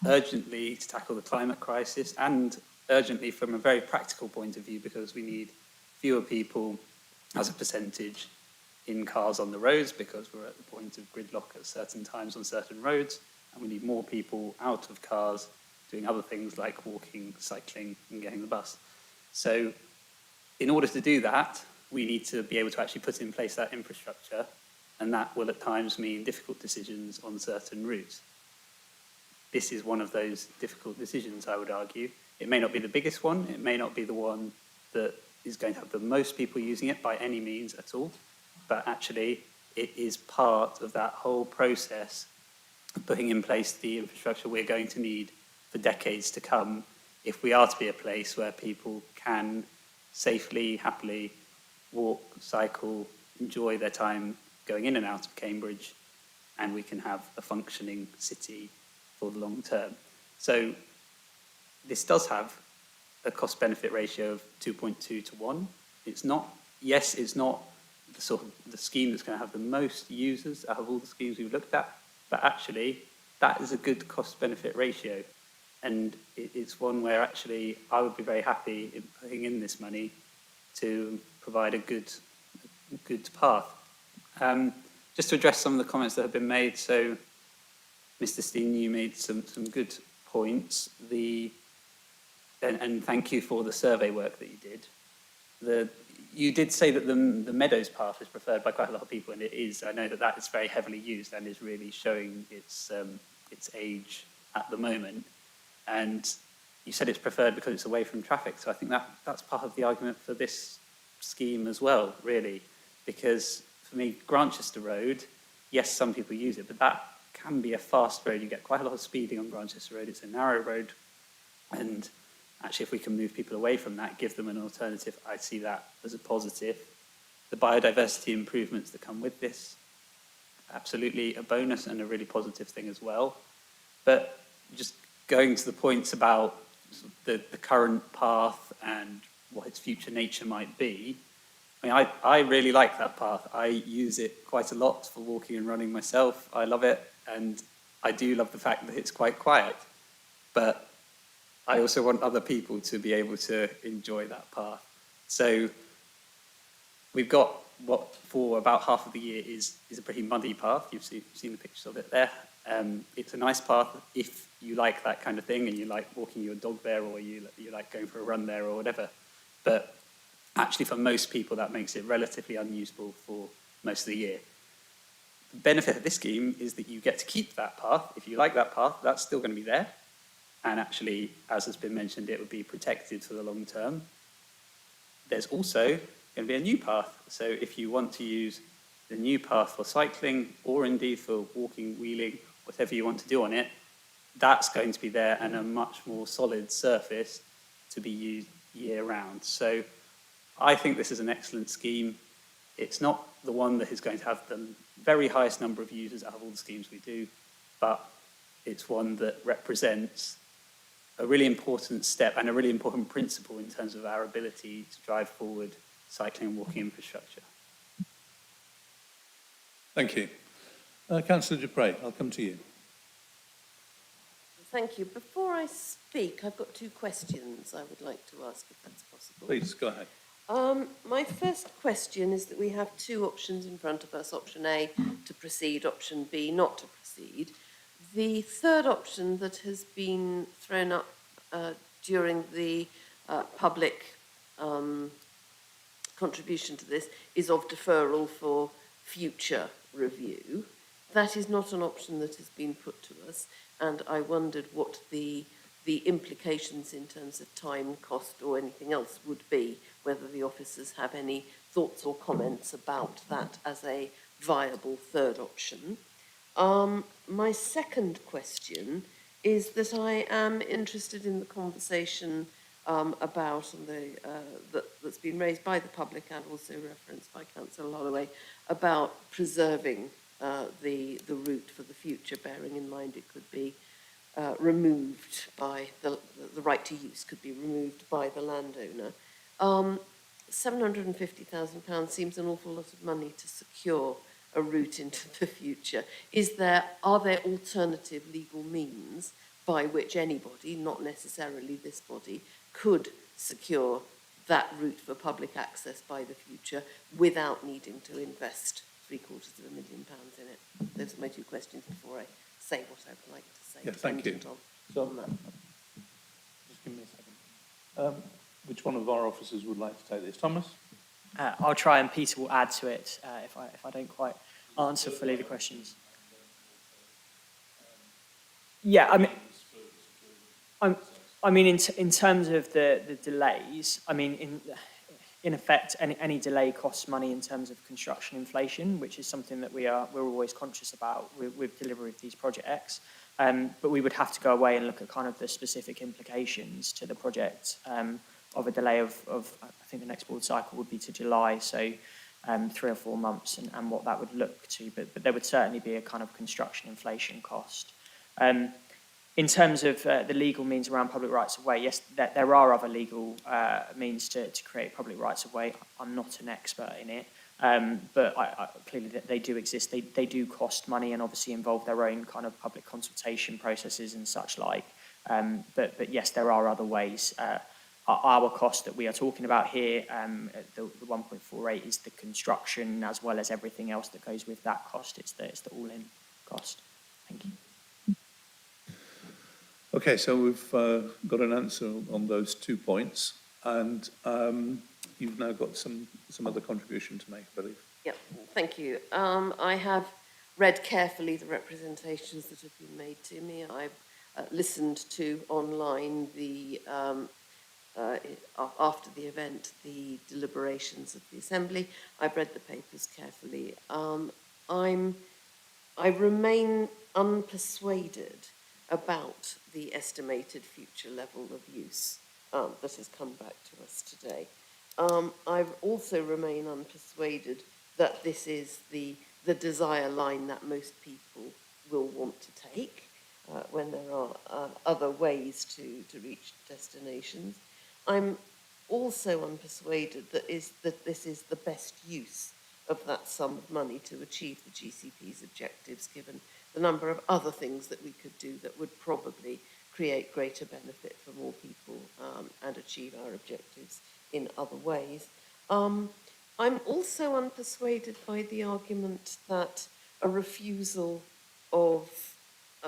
urgently to tackle the climate crisis, and urgently from a very practical point of view, because we need fewer people as a percentage in cars on the roads, because we're at the point of gridlock at certain times on certain roads, and we need more people out of cars doing other things like walking, cycling, and getting the bus. So in order to do that, we need to be able to actually put in place that infrastructure, and that will at times mean difficult decisions on certain routes. This is one of those difficult decisions, I would argue. It may not be the biggest one, it may not be the one that is going to have the most people using it by any means at all, but actually it is part of that whole process of putting in place the infrastructure we're going to need for decades to come if we are to be a place where people can safely, happily walk, cycle, enjoy their time going in and out of Cambridge, and we can have a functioning city for the long term. So this does have a cost-benefit ratio of 2.2 to 1. It's not the sort of the scheme that's going to have the most users out of all the schemes we've looked at, but actually that is a good cost-benefit ratio. And it's one where actually I would be very happy in putting in this money to provide a good path. Just to address some of the comments that have been made, so Mr. Steen, you made some good points. And thank you for the survey work that you did. You did say that the Meadows path is preferred by quite a lot of people, and it is. I know that is very heavily used and is really showing its age at the moment. And you said it's preferred because it's away from traffic. So I think that's part of the argument for this scheme as well, really. Because for me, Grantchester Road, yes, some people use it, but that can be a fast road. You get quite a lot of speeding on Grantchester Road. It's a narrow road. And actually, if we can move people away from that, give them an alternative, I see that as a positive. The biodiversity improvements that come with this, absolutely a bonus and a really positive thing as well. But just going to the points about the current path and what its future nature might be, I mean, I really like that path. I use it quite a lot for walking and running myself. I love it, and I do love the fact that it's quite quiet. But I also want other people to be able to enjoy that path. So we've got what for about half of the year is a pretty muddy path. You've seen the pictures of it there. It's a nice path if you like that kind of thing and you like walking your dog there, or you like going for a run there or whatever. But actually for most people that makes it relatively unusable for most of the year. The benefit of this scheme is that you get to keep that path. If you like that path, that's still going to be there. And actually, as has been mentioned, it would be protected for the long term. There's also going to be a new path. So if you want to use the new path for cycling, or indeed for walking, wheeling, whatever you want to do on it, that's going to be there and a much more solid surface to be used year round. So I think this is an excellent scheme. It's not the one that is going to have the very highest number of users out of all the schemes we do, but it's one that represents a really important step and a really important principle in terms of our ability to drive forward cycling and walking infrastructure. Thank you. Councillor Dupre, I'll come to you. Thank you. Before I speak, I've got two questions I would like to ask, if that's possible. Please, go ahead. My first question is that we have two options in front of us, option A, to proceed, option B, not to proceed. The third option that has been thrown up during the public contribution to this is of deferral for future review. That is not an option that has been put to us, and I wondered what the implications in terms of time, cost, or anything else would be, whether the officers have any thoughts or comments about that as a viable third option. My second question is that I am interested in the conversation about, and that's been raised by the public and also referenced by Councillor Holloway, about preserving the route for the future, bearing in mind it could be removed by the right to use could be removed by the landowner. £750,000 seems an awful lot of money to secure a route into the future. Are there alternative legal means by which anybody, not necessarily this body, could secure that route for public access by the future without needing to invest £750,000 in it? Those are my two questions before I say what I would like to say. Yeah, thank you. On that. Just give me a second. Which one of our officers would like to take this? Thomas? I'll try, and Peter will add to it if I don't quite answer fully the questions. Yeah, I mean, in terms of the delays, I mean, in effect, any delay costs money in terms of construction inflation, which is something that we're always conscious about with delivery of these projects. But we would have to go away and look at kind of the specific implications to the project of a delay of I think the next board cycle would be to July, so 3 or 4 months, and what that would look to. But there would certainly be a kind of construction inflation cost. In terms of the legal means around public rights of way, yes, there are other legal means to create public rights of way. I'm not an expert in it, but clearly they do exist. They do cost money and obviously involve their own kind of public consultation processes and such like. But yes, there are other ways. Our cost that we are talking about here, the 1.48 is the construction as well as everything else that goes with that cost. It's the all-in cost. Thank you. Okay, so we've got an answer on those 2 points, and you've now got some other contribution to make, I believe. Yep, thank you. I have read carefully the representations that have been made to me. I've listened to online the after the event, the deliberations of the Assembly. I've read the papers carefully. I remain unpersuaded about the estimated future level of use that has come back to us today. I also remain unpersuaded that this is the desire line that most people will want to take when there are other ways to reach destinations. I'm also unpersuaded that this is the best use of that sum of money to achieve the GCP's objectives, given the number of other things that we could do that would probably create greater benefit for more people and achieve our objectives in other ways. I'm also unpersuaded by the argument that a refusal of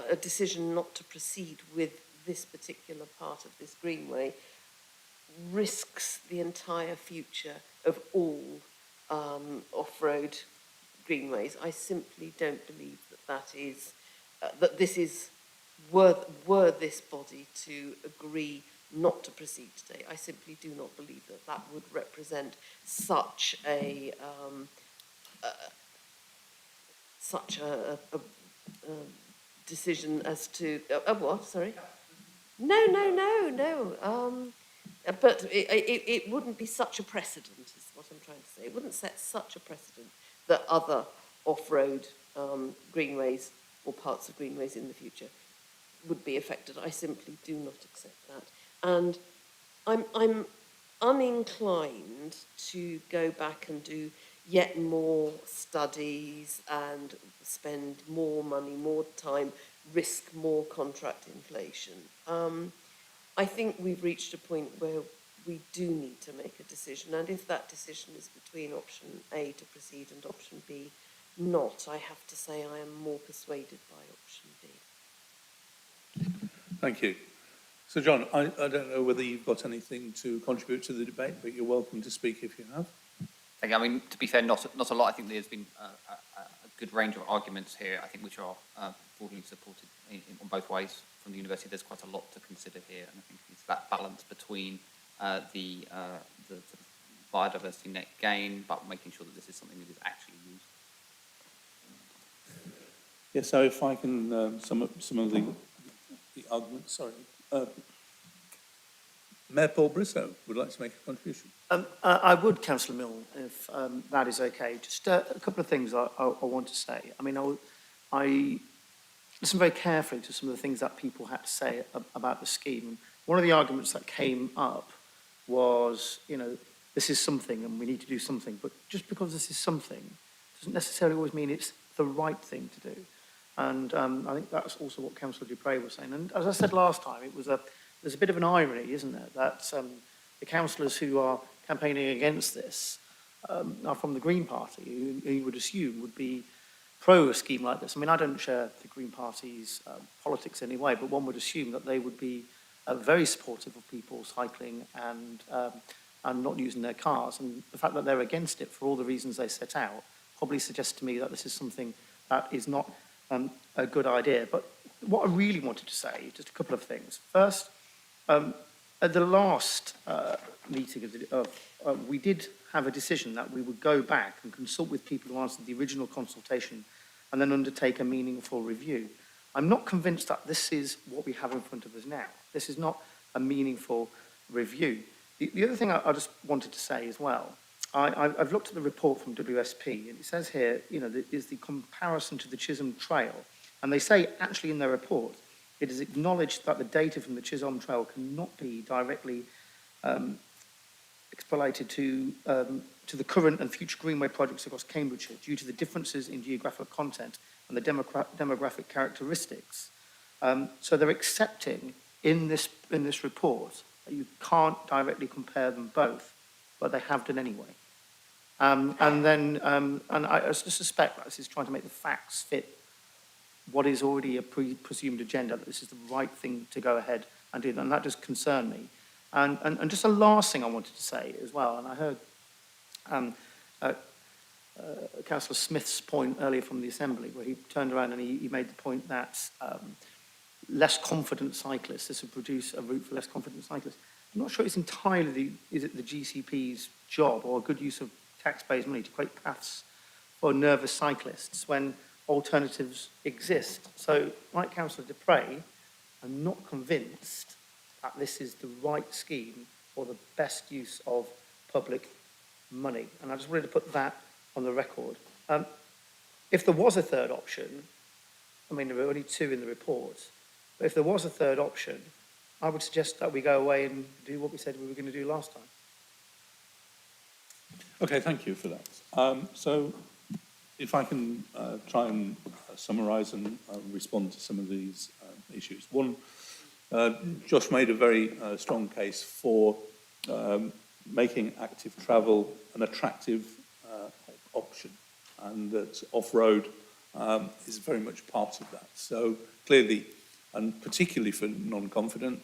a decision not to proceed with this particular part of this greenway risks the entire future of all off-road greenways. I simply don't believe that that this is, were this body to agree not to proceed today, I simply do not believe that that would represent such a decision as to what? Sorry. No. But it wouldn't be such a precedent, is what I'm trying to say. It wouldn't set such a precedent that other off-road greenways or parts of greenways in the future would be affected. I simply do not accept that. And I'm uninclined to go back and do yet more studies and spend more money, more time, risk more contract inflation. I think we've reached a point where we do need to make a decision, and if that decision is between option A to proceed and option B not, I have to say I am more persuaded by option B. Thank you. So, John, I don't know whether you've got anything to contribute to the debate, but you're welcome to speak if you have. Thank you. I mean, to be fair, not a lot. I think there's been a good range of arguments here, I think, which are broadly supported on both ways from the university. There's quite a lot to consider here, and I think it's that balance between the sort of biodiversity net gain, but making sure that this is something that is actually used. Yes, so if I can sum up some of the arguments, sorry. Mayor Paul Bristow would like to make a contribution. I would, Councillor Milne, if that is okay. Just a couple of things I want to say. I mean, I listened very carefully to some of the things that people had to say about the scheme. One of the arguments that came up was, you know, this is something and we need to do something, but just because this is something doesn't necessarily always mean it's the right thing to do. And I think that's also what Councillor Dupre was saying. And as I said last time, there's a bit of an irony, isn't there, that the councillors who are campaigning against this are from the Green Party, who you would assume would be pro a scheme like this. I mean, I don't share the Green Party's politics anyway, but one would assume that they would be very supportive of people cycling and not using their cars. And the fact that they're against it for all the reasons they set out probably suggests to me that this is something that is not a good idea. But what I really wanted to say, just a couple of things. First, at the last meeting we did have a decision that we would go back and consult with people who answered the original consultation and then undertake a meaningful review. I'm not convinced that this is what we have in front of us now. This is not a meaningful review. The other thing I just wanted to say as well, I've looked at the report from WSP, and it says here, you know, is the comparison to the Chisholm Trail. And they say, actually, in their report, it is acknowledged that the data from the Chisholm Trail cannot be directly extrapolated to the current and future greenway projects across Cambridgeshire due to the differences in geographic content and the demographic characteristics. So they're accepting in this report that you can't directly compare them both, but they have done anyway. And I just suspect that this is trying to make the facts fit what is already a presumed agenda, that this is the right thing to go ahead and do, and that does concern me. And just a last thing I wanted to say as well, and I heard Councillor Smith's point earlier from the Assembly, where he turned around and he made the point that less confident cyclists, this would produce a route for less confident cyclists. I'm not sure it's entirely is it the GCP's job or a good use of taxpayers' money to create paths for nervous cyclists when alternatives exist. So, like Councillor Dupre, I'm not convinced that this is the right scheme or the best use of public money. And I just wanted to put that on the record. If there was a third option, I mean, there were only two in the report, but if there was a third option, I would suggest that we go away and do what we said we were going to do last time. Okay, thank you for that. So if I can try and summarise and respond to some of these issues. One, Josh made a very strong case for making active travel an attractive option, and that off-road is very much part of that. So clearly, and particularly for non-confident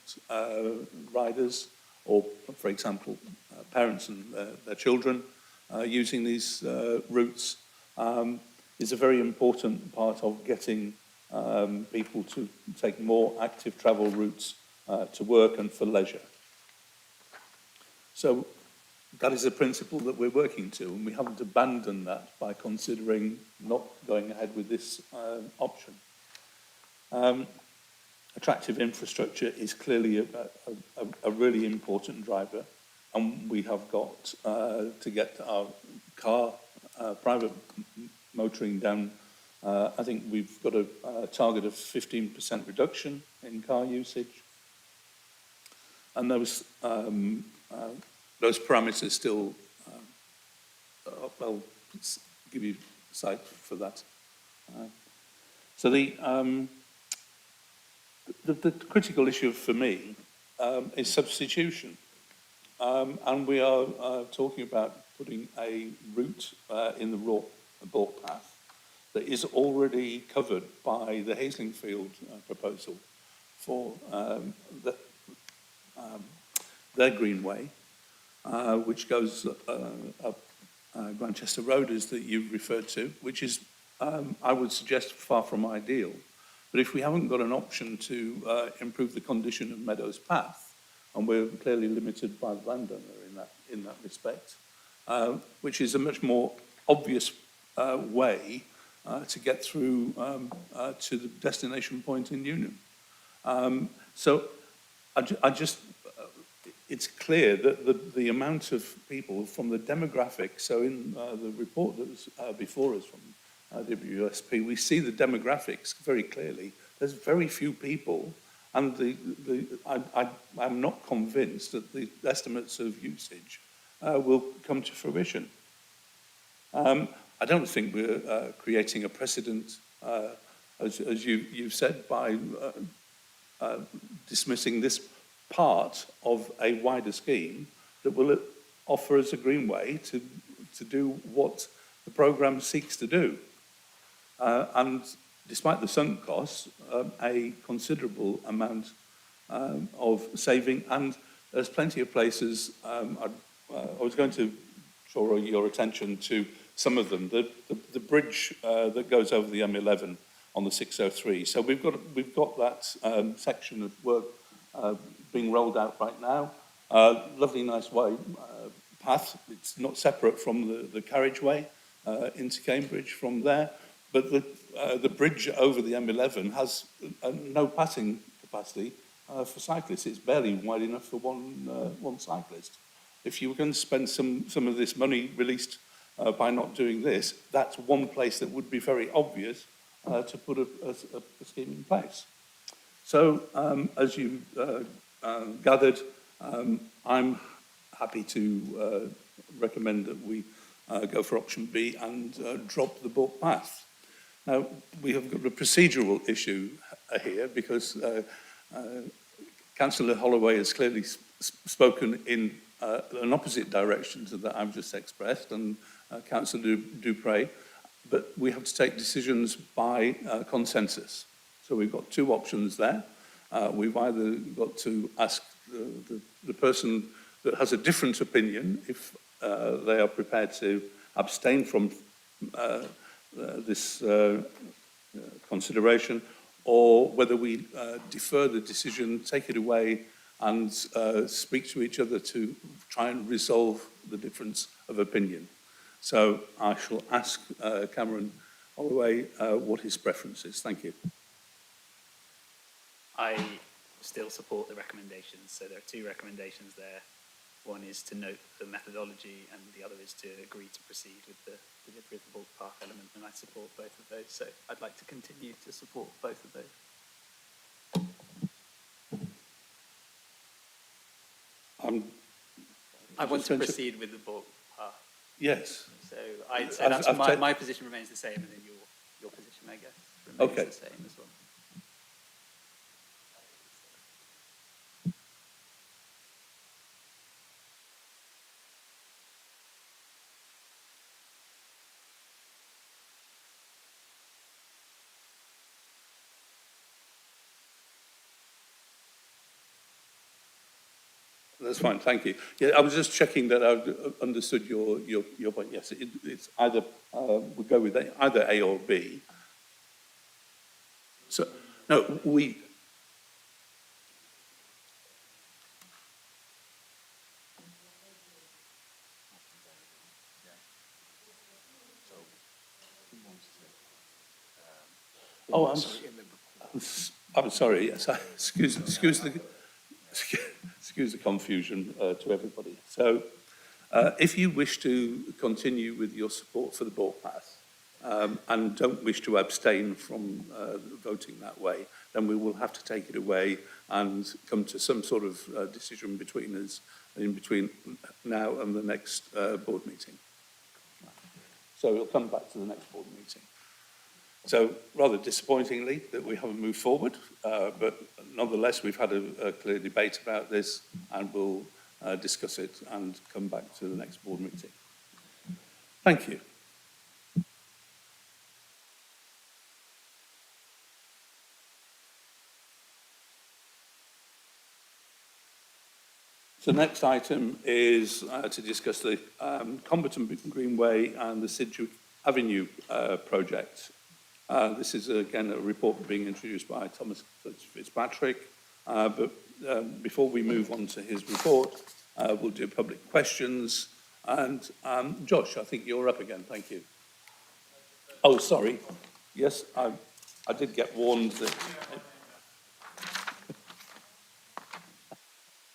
riders, or for example, parents and their children using these routes, is a very important part of getting people to take more active travel routes to work and for leisure. So that is a principle that we're working to, and we haven't abandoned that by considering not going ahead with this option. Attractive infrastructure is clearly a really important driver, and we have got to get our private motoring down. I think we've got a target of 15% reduction in car usage, and those parameters still, I'll give you a site for that. So the critical issue for me is substitution. And we are talking about putting a route in the Balk Path that is already covered by the Haslingfield proposal for their Greenway, which goes up Grantchester Road, as that you've referred to, which is, I would suggest, far from ideal. But if we haven't got an option to improve the condition of Meadows Path, and we're clearly limited by the landowner in that respect, which is a much more obvious way to get through to the destination point in Newnham. So I just, it's clear that the amount of people from the demographics, so in the report that was before us from WSP, we see the demographics very clearly. There's very few people, and I'm not convinced that the estimates of usage will come to fruition. I don't think we're creating a precedent, as you've said, by dismissing this part of a wider scheme that will offer us a greenway to do what the programme seeks to do. And despite the sunk costs, a considerable amount of saving, and there's plenty of places. I was going to draw your attention to some of them. The bridge that goes over the M11 on the 603. So we've got that section of work being rolled out right now. Lovely, nice path. It's not separate from the carriageway into Cambridge from there. But the bridge over the M11 has no passing capacity for cyclists. It's barely wide enough for one cyclist. If you were going to spend some of this money released by not doing this, that's one place that would be very obvious to put a scheme in place. So, as you gathered, I'm happy to recommend that we go for option B and drop the Balk Path. Now, we have got a procedural issue here because Councillor Holloway has clearly spoken in an opposite direction to that I've just expressed, and Councillor Dupre, but we have to take decisions by consensus. So we've got two options there. We've either got to ask the person that has a different opinion if they are prepared to abstain from this consideration, or whether we defer the decision, take it away, and speak to each other to try and resolve the difference of opinion. So I shall ask Cameron Holloway what his preference is. Thank you. I still support the recommendations. So there are two recommendations there. One is to note the methodology, and the other is to agree to proceed with the delivery of the Balk Path element, and I support both of those. So I'd like to continue to support both of those. I want to proceed with the Balk Path. Yes. So that's my position remains the same, and then your position, I guess, remains the same as well. That's fine, thank you. Yeah, I was just checking that I've understood your point. Yes, it's either, we'll go with either A or B. So, no, oh, I'm sorry, yes, excuse the confusion to everybody. So, if you wish to continue with your support for the ball pass, and don't wish to abstain from voting that way, then we will have to take it away and come to some sort of decision between us, in between now and the next board meeting. So we'll come back to the next board meeting. So rather disappointingly that we haven't moved forward, but nonetheless we've had a clear debate about this, and we'll discuss it and come back to the next board meeting. Thank you. So the next item is to discuss the Comberton Greenway and the Sidgwick Avenue project. This is, again, a report being introduced by Thomas Fitzpatrick. But before we move on to his report, we'll do public questions. And Josh, I think you're up again. Thank you. Oh, sorry. Yes, I did get warned that...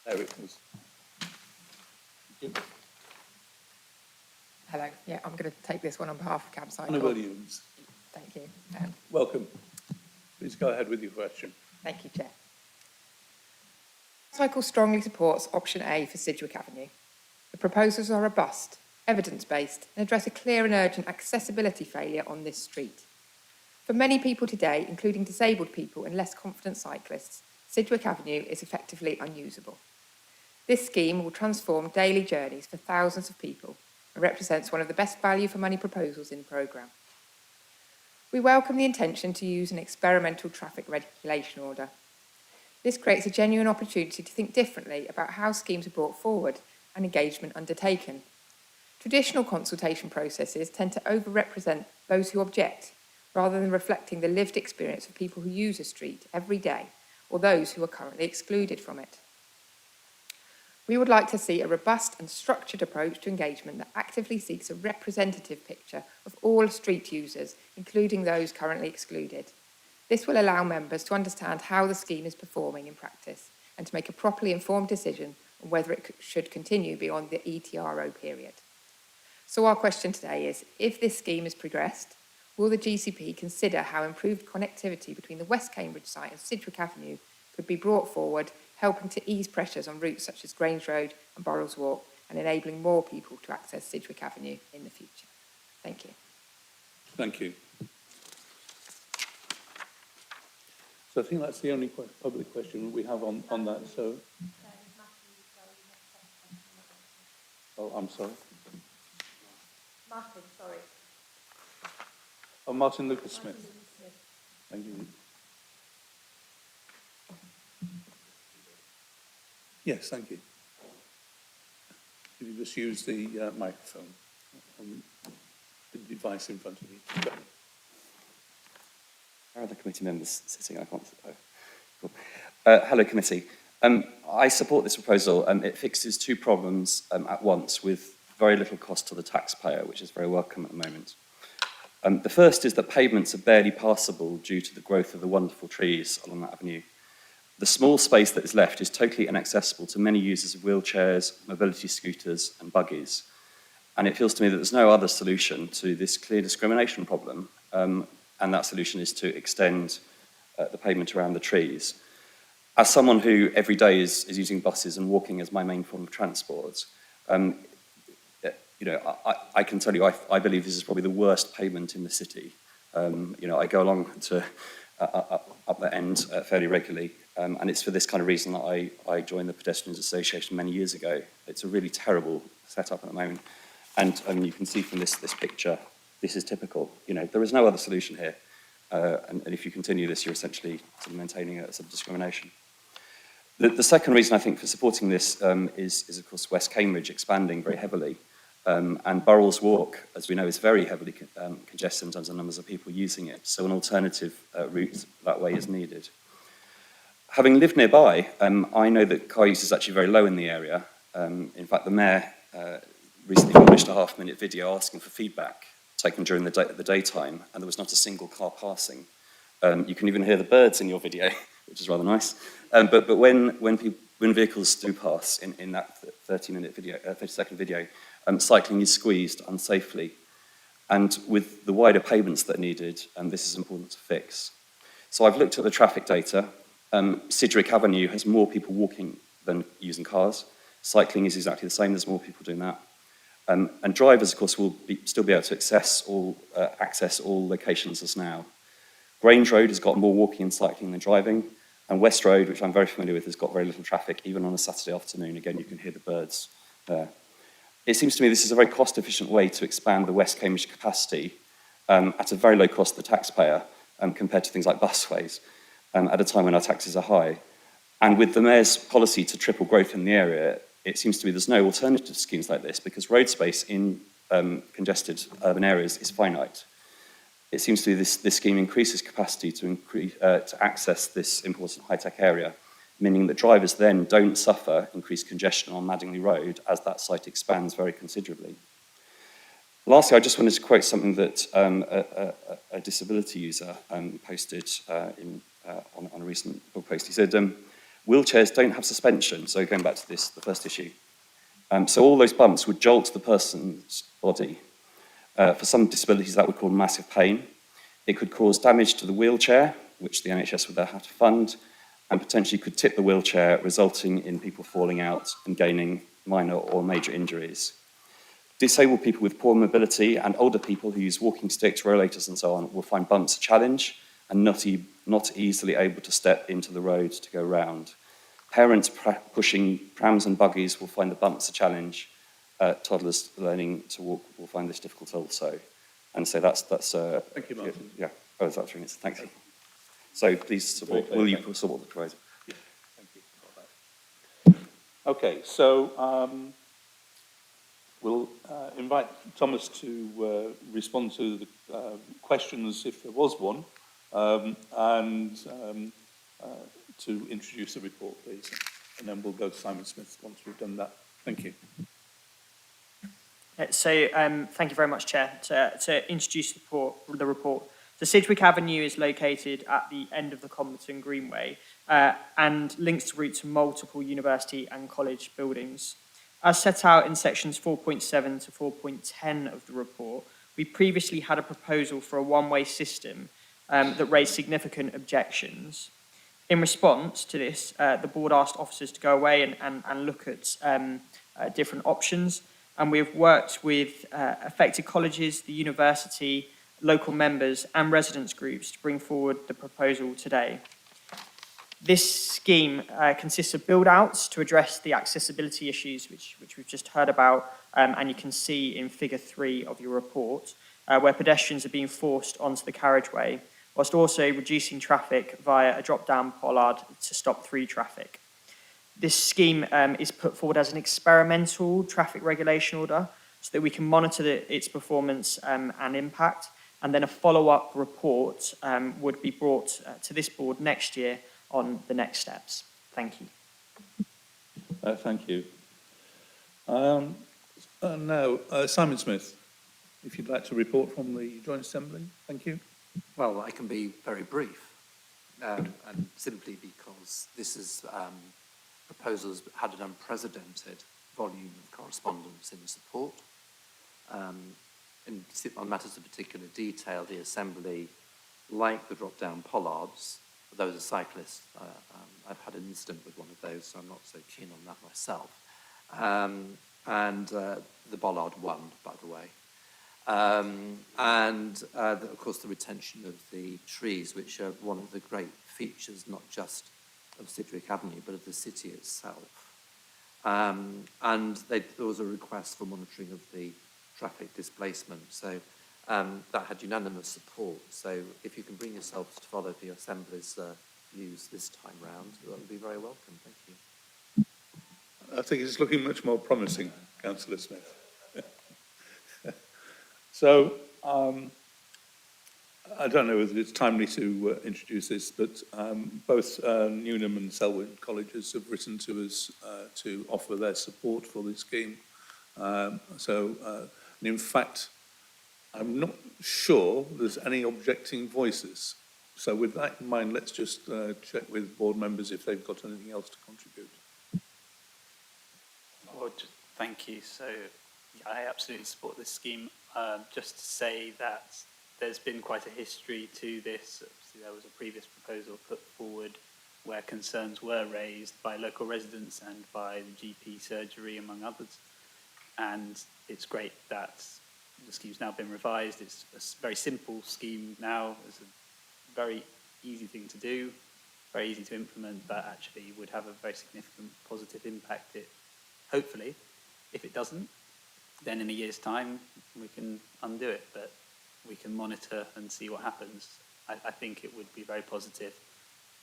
There it was. Thank you. Hello. Yeah, I'm going to take this one on behalf of Campcycle. Anna Williams. Thank you. Welcome. Please go ahead with your question. Thank you, Chair. Campcycle strongly supports option A for Sidgwick Avenue. The proposals are robust, evidence-based, and address a clear and urgent accessibility failure on this street. For many people today, including disabled people and less confident cyclists, Sidgwick Avenue is effectively unusable. This scheme will transform daily journeys for thousands of people and represents one of the best value for money proposals in the programme. We welcome the intention to use an experimental traffic regulation order. This creates a genuine opportunity to think differently about how schemes are brought forward and engagement undertaken. Traditional consultation processes tend to overrepresent those who object, rather than reflecting the lived experience of people who use a street every day, or those who are currently excluded from it. We would like to see a robust and structured approach to engagement that actively seeks a representative picture of all street users, including those currently excluded. This will allow members to understand how the scheme is performing in practice and to make a properly informed decision on whether it should continue beyond the ETRO period. So our question today is, if this scheme is progressed, will the GCP consider how improved connectivity between the West Cambridge site and Sidgwick Avenue could be brought forward, helping to ease pressures on routes such as Grange Road and Borrells Walk and enabling more people to access Sidgwick Avenue in the future? Thank you. Thank you. So I think that's the only public question we have on that. So, oh, I'm sorry. Martin, sorry. Oh, Martin Lucas Smith. Thank you. Yes, thank you. If you just use the microphone on the device in front of you. Go. How are the committee members sitting? I can't. Oh, cool. Hello, committee. I support this proposal. It fixes two problems at once with very little cost to the taxpayer, which is very welcome at the moment. The first is that pavements are barely passable due to the growth of the wonderful trees along that avenue. The small space that is left is totally inaccessible to many users of wheelchairs, mobility scooters and buggies. And it feels to me that there's no other solution to this clear discrimination problem, and that solution is to extend the pavement around the trees. As someone who every day is using buses and walking as my main form of transport, I can tell you I believe this is probably the worst pavement in the city. I go along to up that end fairly regularly, and it's for this kind of reason that I joined the Pedestrians Association many years ago. It's a really terrible setup at the moment, and you can see from this picture, this is typical. There is no other solution here, and if you continue this, you're essentially maintaining a sort of discrimination. The second reason I think for supporting this is of course West Cambridge expanding very heavily. And Burrells Walk, as we know, is very heavily congested in terms of numbers of people using it. So an alternative route that way is needed. Having lived nearby, I know that car use is actually very low in the area. In fact, the Mayor recently published a half-minute video asking for feedback taken during the daytime, and there was not a single car passing. You can even hear the birds in your video, which is rather nice. But when vehicles do pass in that 30-second video, cycling is squeezed unsafely. And with the wider pavements that are needed, this is important to fix. So I've looked at the traffic data. Sidgwick Avenue has more people walking than using cars. Cycling is exactly the same, there's more people doing that. And drivers, of course, will still be able to access all locations as now. Grange Road has got more walking and cycling than driving, and West Road, which I'm very familiar with, has got very little traffic, even on a Saturday afternoon. Again, you can hear the birds there. It seems to me this is a very cost-efficient way to expand the West Cambridge capacity at a very low cost to the taxpayer compared to things like busways at a time when our taxes are high. And with the Mayor's policy to triple growth in the area, it seems to me there's no alternative to schemes like this because road space in congested urban areas is finite. It seems to me this scheme increases capacity to access this important high-tech area, meaning that drivers then don't suffer increased congestion on Madingley Road as that site expands very considerably. Lastly, I just wanted to quote something that a disability user posted on a recent blog post. He said, wheelchairs don't have suspension, so going back to the first issue. So all those bumps would jolt the person's body. For some disabilities, that would cause massive pain. It could cause damage to the wheelchair, which the NHS would then have to fund, and potentially could tip the wheelchair, resulting in people falling out and gaining minor or major injuries. Disabled people with poor mobility and older people who use walking sticks, rollators and so on will find bumps a challenge and not easily able to step into the road to go round. Parents pushing prams and buggies will find the bumps a challenge. Toddlers learning to walk will find this difficult also. And so that's Thank you, Martin. yeah, that's 3 minutes. Thank you. So please support, will you support the proposal? Yeah, thank you. Okay, so we'll invite Thomas to respond to the questions if there was one, and to introduce the report, please. And then we'll go to Simon Smith once we've done that. Thank you. So thank you very much, Chair. To introduce the report. The Sidgwick Avenue is located at the end of the Comberton Greenway and links the route to multiple university and college buildings. As set out in sections 4.7 to 4.10 of the report, we previously had a proposal for a one-way system that raised significant objections. In response to this, the board asked officers to go away and look at different options, and we have worked with affected colleges, the university, local members and residents groups to bring forward the proposal today. This scheme consists of build-outs to address the accessibility issues which we've just heard about, and you can see in figure 3 of your report, where pedestrians are being forced onto the carriageway, whilst also reducing traffic via a drop-down pollard to stop through traffic. This scheme is put forward as an experimental traffic regulation order so that we can monitor its performance and impact, and then a follow-up report would be brought to this board next year on the next steps. Thank you. Thank you. Now, Simon Smith, if you'd like to report from the Joint Assembly. Thank you. Well, I can be very brief, and simply because this is proposals had an unprecedented volume of correspondence in support. On matters of particular detail, the Assembly, like the drop-down pollards, although as a cyclist, I've had an incident with one of those, so I'm not so keen on that myself. The bollard won, by the way. Of course, the retention of the trees, which are one of the great features, not just of Sidgwick Avenue, but of the city itself. There was a request for monitoring of the traffic displacement, so that had unanimous support. So if you can bring yourselves to follow the Assembly's views this time round, that would be very welcome. Thank you. I think it's looking much more promising, Councillor Smith. So, I don't know whether it's timely to introduce this, but both Newnham and Selwyn colleges have written to us to offer their support for this scheme. And in fact, I'm not sure there's any objecting voices. So with that in mind, let's just check with board members if they've got anything else to contribute. Well, thank you. So yeah, I absolutely support this scheme. Just to say that there's been quite a history to this. Obviously, there was a previous proposal put forward where concerns were raised by local residents and by the GP surgery, among others. And it's great that the scheme's now been revised. It's a very simple scheme now. It's a very easy thing to do, very easy to implement, but actually would have a very significant positive impact. Hopefully, if it doesn't, then in a year's time we can undo it, but we can monitor and see what happens. I think it would be very positive,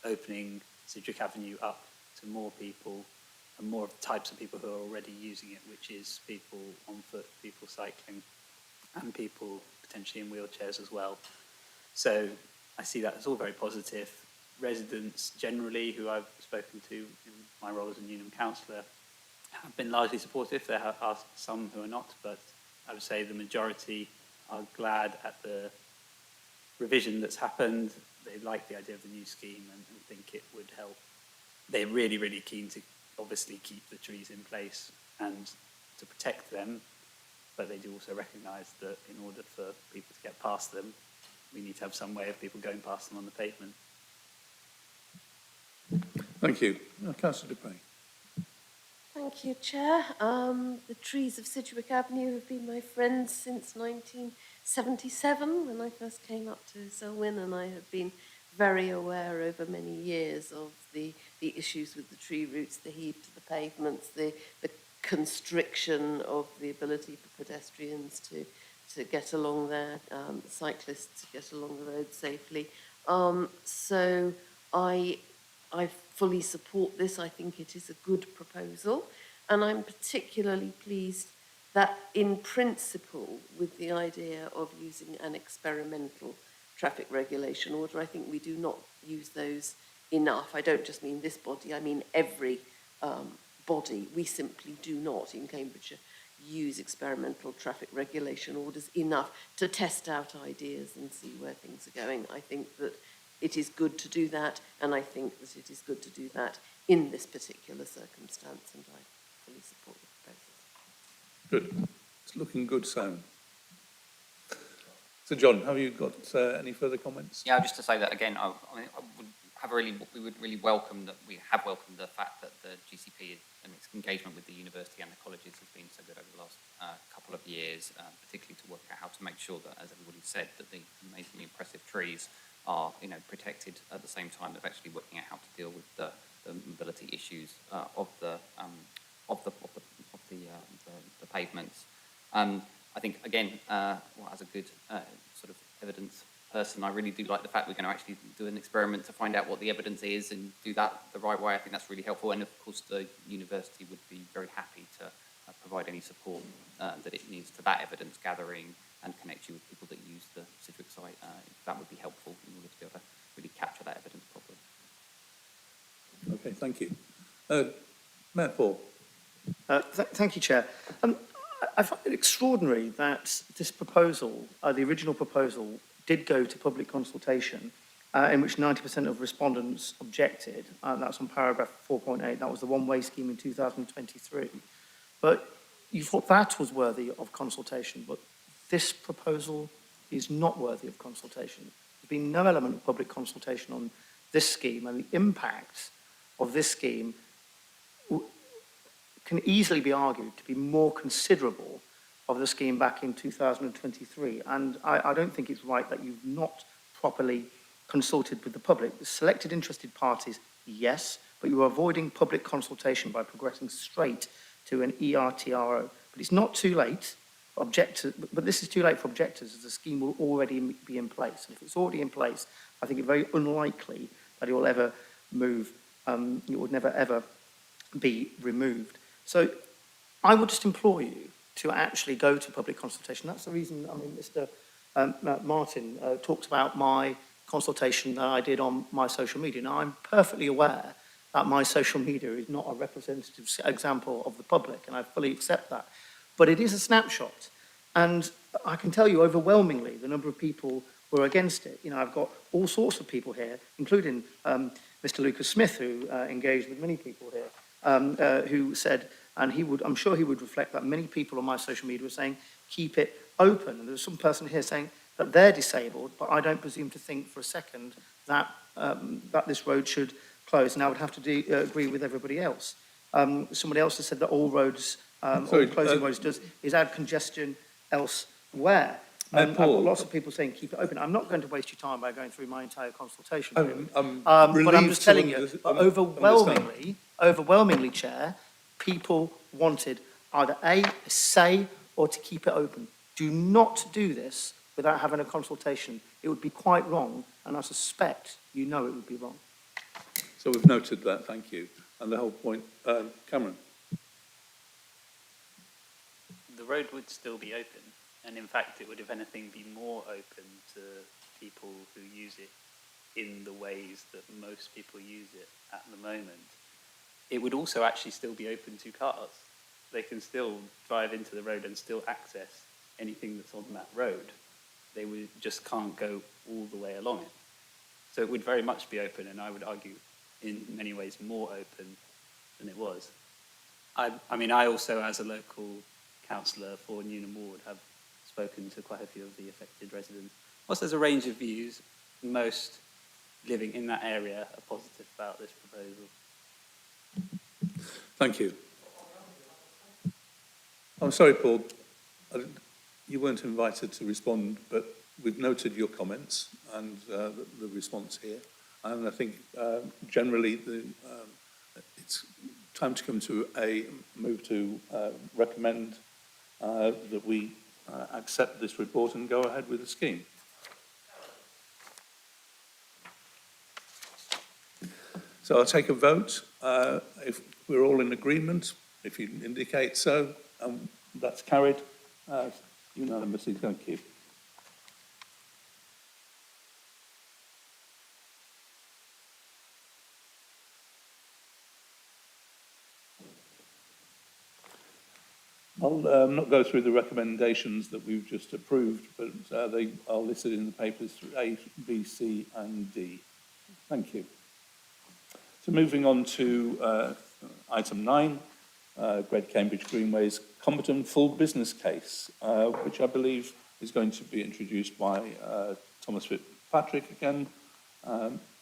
opening Sidgwick Avenue up to more people and more of the types of people who are already using it, which is people on foot, people cycling, and people potentially in wheelchairs as well. So I see that as all very positive. Residents generally, who I've spoken to in my role as a Newnham councillor, have been largely supportive. There are some who are not, but I would say the majority are glad at the revision that's happened. They like the idea of the new scheme and think it would help. They're really, really keen to obviously keep the trees in place and to protect them, but they do also recognise that in order for people to get past them, we need to have some way of people going past them on the pavement. Thank you. Councillor Dupre. Thank you, Chair. The trees of Sidgwick Avenue have been my friends since 1977 when I first came up to Selwyn, and I have been very aware over many years of the issues with the tree roots, the heave to the pavements, the constriction of the ability for pedestrians to get along there, cyclists to get along the road safely. So I fully support this. I think it is a good proposal, and I'm particularly pleased that in principle, with the idea of using an experimental traffic regulation order, I think we do not use those enough. I don't just mean this body, I mean every body. We simply do not in Cambridgeshire use experimental traffic regulation orders enough to test out ideas and see where things are going. I think that it is good to do that, and I think that it is good to do that in this particular circumstance, and I fully support the proposal. Good. It's looking good, Sam. So, John, have you got any further comments? Yeah, just to say that again, we would really welcome that. We have welcomed the fact that the GCP and its engagement with the university and the colleges has been so good over the last couple of years, particularly to work out how to make sure that, as everybody said, that the amazingly impressive trees are, protected at the same time of actually working out how to deal with the mobility issues of the pavements. I think again, as a good sort of evidence person, I really do like the fact we're going to actually do an experiment to find out what the evidence is and do that the right way. I think that's really helpful, and of course the university would be very happy to provide any support that it needs to that evidence gathering and connect you with people that use the Sidgwick site. That would be helpful in order to be able to really capture that evidence properly. Okay, thank you. Mayor Paul. Thank you, Chair. I find it extraordinary that this proposal, the original proposal, did go to public consultation, in which 90% of respondents objected. That's on paragraph 4.8. That was the one-way scheme in 2023. But you thought that was worthy of consultation, but this proposal is not worthy of consultation. There's been no element of public consultation on this scheme, and the impact of this scheme can easily be argued to be more considerable of the scheme back in 2023. And I don't think it's right that you've not properly consulted with the public. The selected interested parties, yes, but you're avoiding public consultation by progressing straight to an ERTRO. But it's not too late for objectors, but this is too late for objectors as the scheme will already be in place. And if it's already in place, I think it's very unlikely that it will ever move, it would never ever be removed. So I would just implore you to actually go to public consultation. That's the reason, I mean, Mr. Martin talked about my consultation that I did on my social media. Now, I'm perfectly aware that my social media is not a representative example of the public, and I fully accept that. But it is a snapshot. And I can tell you overwhelmingly the number of people who are against it. You know, I've got all sorts of people here, including Mr. Lucas Smith, who engaged with many people here, who said, and he would, I'm sure he would reflect that many people on my social media were saying, keep it open. And there's some person here saying that they're disabled, but I don't presume to think for a second that, that this road should close. And I would have to agree with everybody else. Somebody else has said that all roads, all closing roads does is add congestion elsewhere. I've got lots of people saying keep it open. I'm not going to waste your time by going through my entire consultation. But I'm just telling you, overwhelmingly, Chair, people wanted either a say or to keep it open. Do not do this without having a consultation. It would be quite wrong, and I suspect you know it would be wrong. So we've noted that, thank you. And the whole point, Cameron. The road would still be open, and in fact it would, if anything, be more open to people who use it in the ways that most people use it at the moment. It would also actually still be open to cars. They can still drive into the road and still access anything that's on that road. They would just can't go all the way along it. So it would very much be open, and I would argue in many ways more open than it was. I mean, I also, as a local councillor for Newnham Ward, have spoken to quite a few of the affected residents. Whilst there's a range of views, most living in that area are positive about this proposal. Thank you. I'm sorry, Paul. You weren't invited to respond, but we've noted your comments and the response here. And I think generally it's time to come to a move to recommend that we accept this report and go ahead with the scheme. So I'll take a vote. If we're all in agreement, if you indicate so, that's carried unanimously. Thank you. I'll not go through the recommendations that we've just approved, but they are listed in the papers through A, B, C and D. Thank you. So moving on to item 9, Great Cambridge Greenways Competent Full Business Case, which I believe is going to be introduced by Thomas Fitzpatrick again.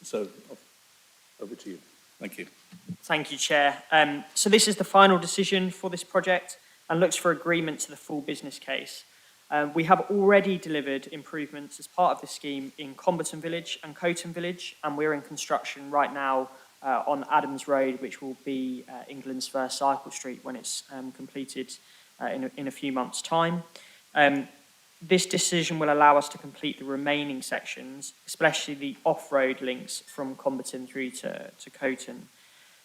So over to you. Thank you. Thank you, Chair. So this is the final decision for this project and looks for agreement to the full business case. We have already delivered improvements as part of the scheme in Comberton Village and Coton Village, and we're in construction right now on Adams Road, which will be England's first cycle street when it's completed in a few months' time. This decision will allow us to complete the remaining sections, especially the off-road links from Comberton through to Coton.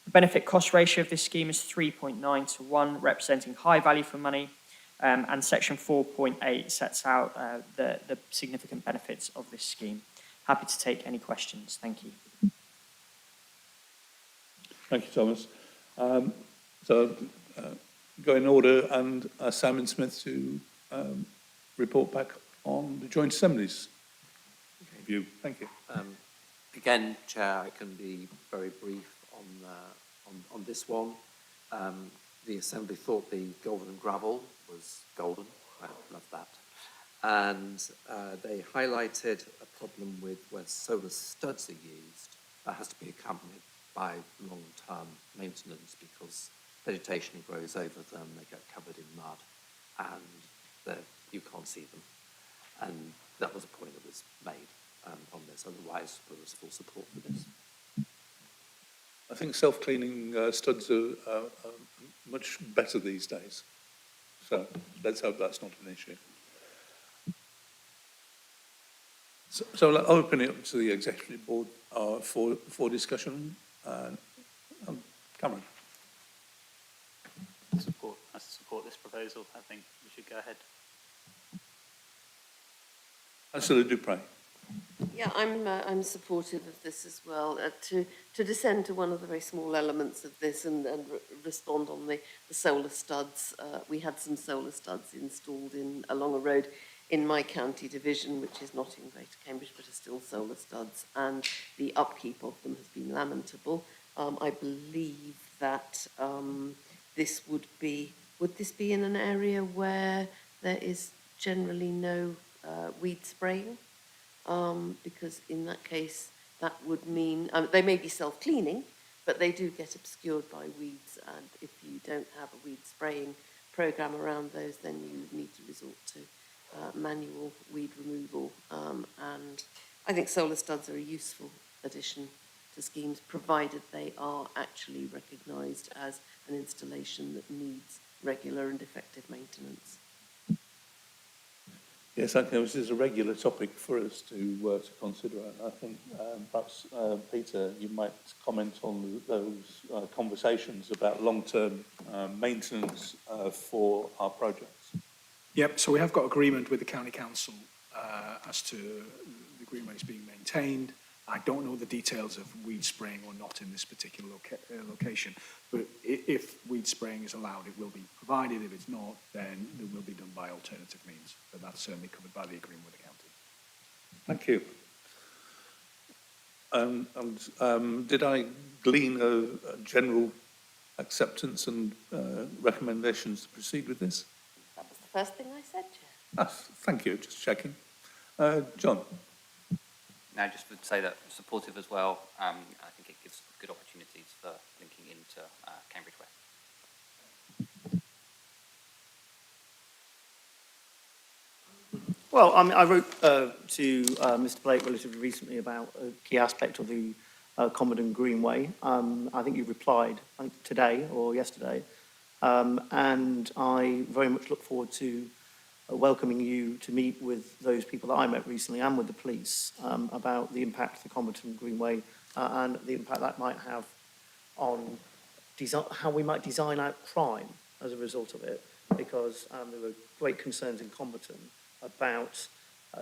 The benefit cost ratio of this scheme is 3.9 to 1, representing high value for money, and section 4.8 sets out the significant benefits of this scheme. Happy to take any questions. Thank you. Thank you, Thomas. Go in order, and Simon Smith to report back on the Joint Assemblies view. Thank you. Again, Chair, I can be very brief on this one. The Assembly thought the golden gravel was golden. I love that. And they highlighted a problem with where solar studs are used. That has to be accompanied by long-term maintenance because vegetation grows over them, they get covered in mud, and you can't see them. And that was a point that was made on this. Otherwise, there was full support for this. I think self-cleaning studs are much better these days. So let's hope that's not an issue. So I'll open it up to the executive board for discussion. Cameron. I support this proposal. I think we should go ahead. Councillor Dupre. Yeah, I'm supportive of this as well. To descend to one of the very small elements of this and respond on the solar studs. We had some solar studs installed along a road in my county division, which is not in Greater Cambridge, but are still solar studs, and the upkeep of them has been lamentable. I believe that would this be in an area where there is generally no weed spraying? Because in that case, that would mean, they may be self-cleaning, but they do get obscured by weeds, and if you don't have a weed spraying programme around those, then you need to resort to manual weed removal. And I think solar studs are a useful addition to schemes, provided they are actually recognised as an installation that needs regular and effective maintenance. Yes, I think this is a regular topic for us to consider. I think perhaps, Peter, you might comment on those conversations about long-term maintenance for our projects. Yep, so we have got agreement with the County Council as to the greenways being maintained. I don't know the details of weed spraying or not in this particular location, but if weed spraying is allowed, it will be provided. If it's not, then it will be done by alternative means, but that's certainly covered by the agreement with the county. Thank you. Did I glean a general acceptance and recommendations to proceed with this? That was the first thing I said, Chair. Thank you, just checking. John? No, just to say that supportive as well. I think it gives good opportunities for linking into Cambridge West. Well, I wrote to Mr. Blake relatively recently about a key aspect of the Commodore Greenway. I think you replied today or yesterday, and I very much look forward to welcoming you to meet with those people that I met recently and with the police about the impact of the Commodore Greenway and the impact that might have on how we might design out crime as a result of it, because there were great concerns in Comberton about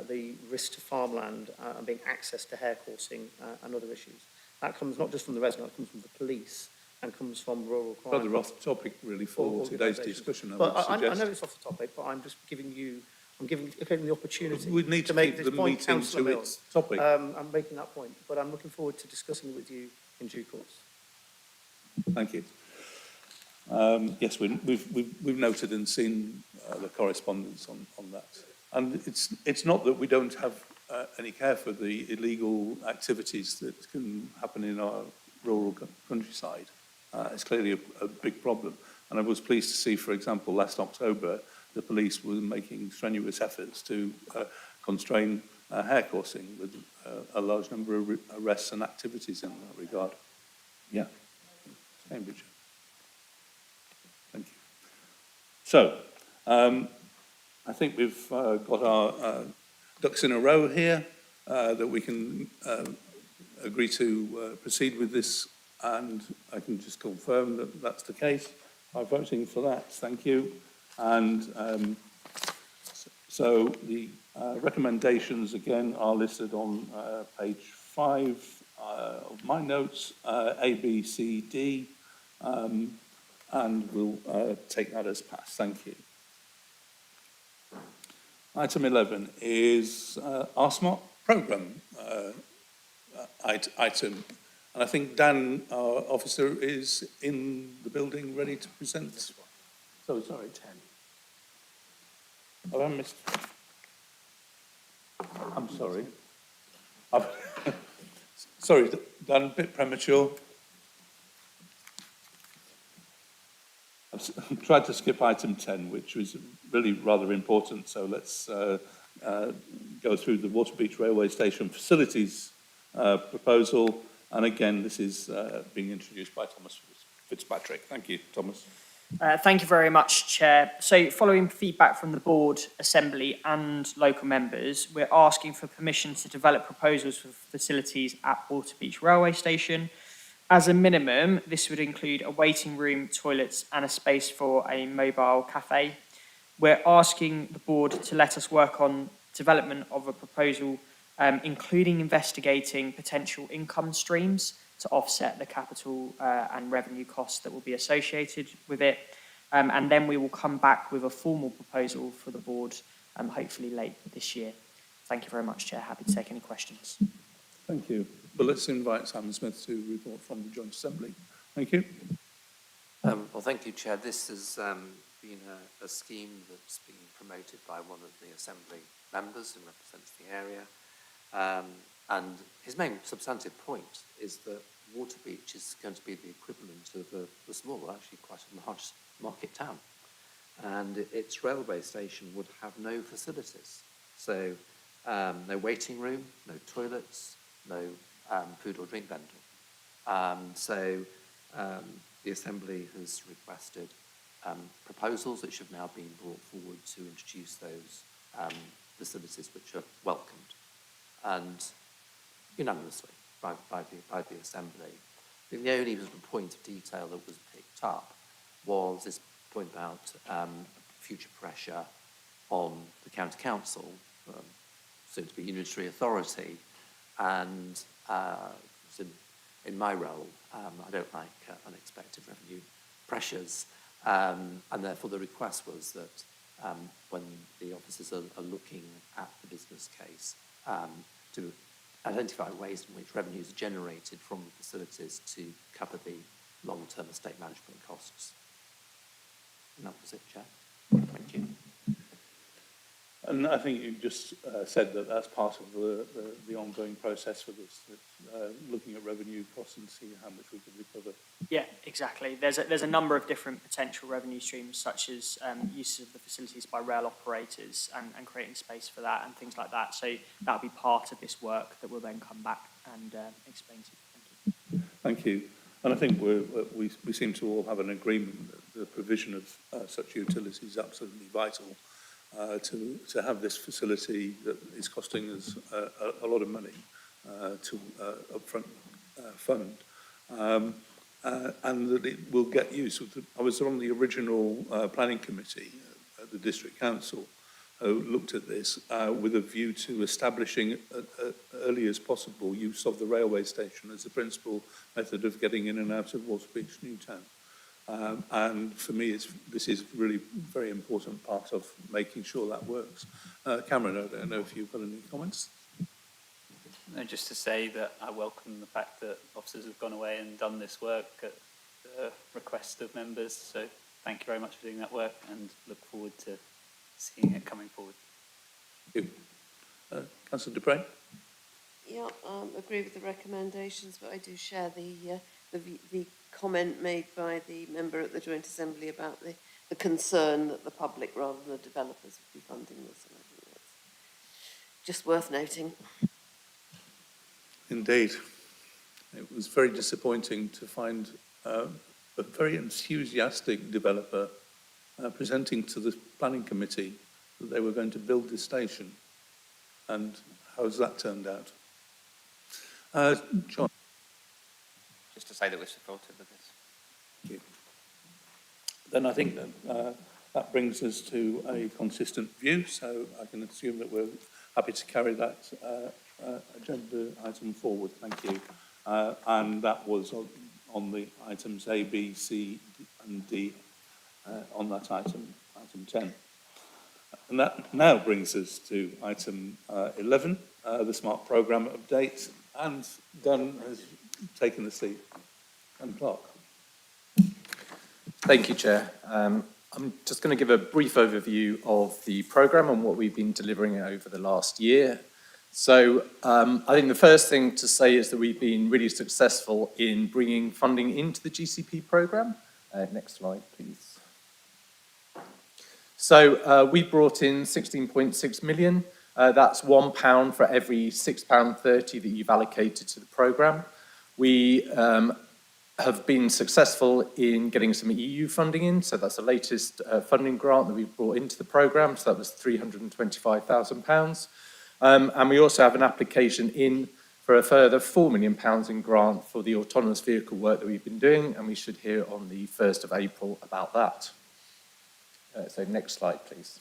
the risk to farmland and being access to hare coursing and other issues. That comes not just from the residents, it comes from the police and comes from rural crime. Rather off the topic, really, for today's discussion, I but would suggest. I know it's off the topic, but I'm just giving the opportunity We'd need to make keep this the point, meeting Councillor to Mills. its topic. I'm making that point, but I'm looking forward to discussing it with you in due course. Thank you. Yes, we've noted and seen the correspondence on that. And it's not that we don't have any care for the illegal activities that can happen in our rural countryside. It's clearly a big problem. And I was pleased to see, for example, last October, the police were making strenuous efforts to constrain hare coursing with a large number of arrests and activities in that regard. Yeah, Cambridge. Thank you. So, I think we've got our ducks in a row here, that we can agree to proceed with this, and I can just confirm that that's the case by voting for that. Thank you. And so the recommendations, again, are listed on page 5 of my notes, A, B, C, D, and we'll take that as passed. Thank you. Item 11 is our smart programme item. And I think Dan, our officer, is in the building ready to present. So, sorry, 10. Oh, I missed. I'm sorry. Sorry, Dan, a bit premature. I've tried to skip item 10, which was really rather important. So let's go through the Waterbeach Railway Station facilities proposal. And again, this is being introduced by Thomas Fitzpatrick. Thank you, Thomas. Thank you very much, Chair. So following feedback from the Board, Assembly and local members, we're asking for permission to develop proposals for facilities at Waterbeach Railway Station. As a minimum, this would include a waiting room, toilets and a space for a mobile cafe. We're asking the Board to let us work on development of a proposal, including investigating potential income streams to offset the capital and revenue costs that will be associated with it. And then we will come back with a formal proposal for the Board, hopefully late this year. Thank you very much, Chair. Happy to take any questions. Thank you. But let's invite Simon Smith to report from the Joint Assembly. Thank you. Well, thank you, Chair. This has been a scheme that's been promoted by one of the Assembly members who represents the area. And his main substantive point is that Waterbeach is going to be the equivalent of a small, actually quite a large market town. And its railway station would have no facilities. So no waiting room, no toilets, no food or drink vendor. So the Assembly has requested proposals which have now been brought forward to introduce those facilities which are welcomed and unanimously by the Assembly. I think the only sort of point of detail that was picked up was this point about future pressure on the County Council, soon to be Unitary Authority, and in my role, I don't like unexpected revenue pressures, and therefore the request was that when the officers are looking at the business case, to identify ways in which revenues are generated from the facilities to cover the long-term estate management costs. And that was it, Chair. Thank you. And I think you just said that that's part of the ongoing process for this, looking at revenue costs and see how much we can recover. Yeah, exactly. There's a number of different potential revenue streams, such as use of the facilities by rail operators and creating space for that and things like that. So that'll be part of this work that will then come back and explain to you. Thank you. Thank you. And I think we seem to all have an agreement that the provision of such utilities is absolutely vital. To have this facility that is costing us a lot of money to upfront fund, and that it will get used. I was on the original planning committee at the district council who looked at this with a view to establishing early as possible use of the railway station as the principal method of getting in and out of Waterbeach Newtown. And for me, this is really very important part of making sure that works. Cameron, I don't know if you've got any comments? No, just to say that I welcome the fact that officers have gone away and done this work at the request of members. So thank you very much for doing that work and look forward to seeing it coming forward. Thank you. Councillor Dupre? Yeah, agree with the recommendations, but I do share the comment made by the member at the Joint Assembly about the concern that the public rather than the developers would be funding this. And I think that's just worth noting. Indeed. It was very disappointing to find a very enthusiastic developer presenting to the planning committee that they were going to build this station. And how's that turned out? John? Just to say that we're supportive of this. Thank you. Then I think that that brings us to a consistent view, so I can assume that we're happy to carry that agenda item forward. Thank you. And that was on the items A, B, C, and D on that item 10. And that now brings us to item 11, the Smart Programme update, and Dunn has taken the seat. And Clark. Thank you, Chair. I'm just going to give a brief overview of the programme and what we've been delivering over the last year. So I think the first thing to say is that we've been really successful in bringing funding into the GCP programme. Next slide, please. So we brought in 16.6 million. That's £1 for every £6.30 that you've allocated to the programme. We have been successful in getting some EU funding in. So that's the latest funding grant that we've brought into the programme. So that was £325,000. And we also have an application in for a further £4 million in grant for the autonomous vehicle work that we've been doing. And we should hear on the 1st of April about that. So next slide, please.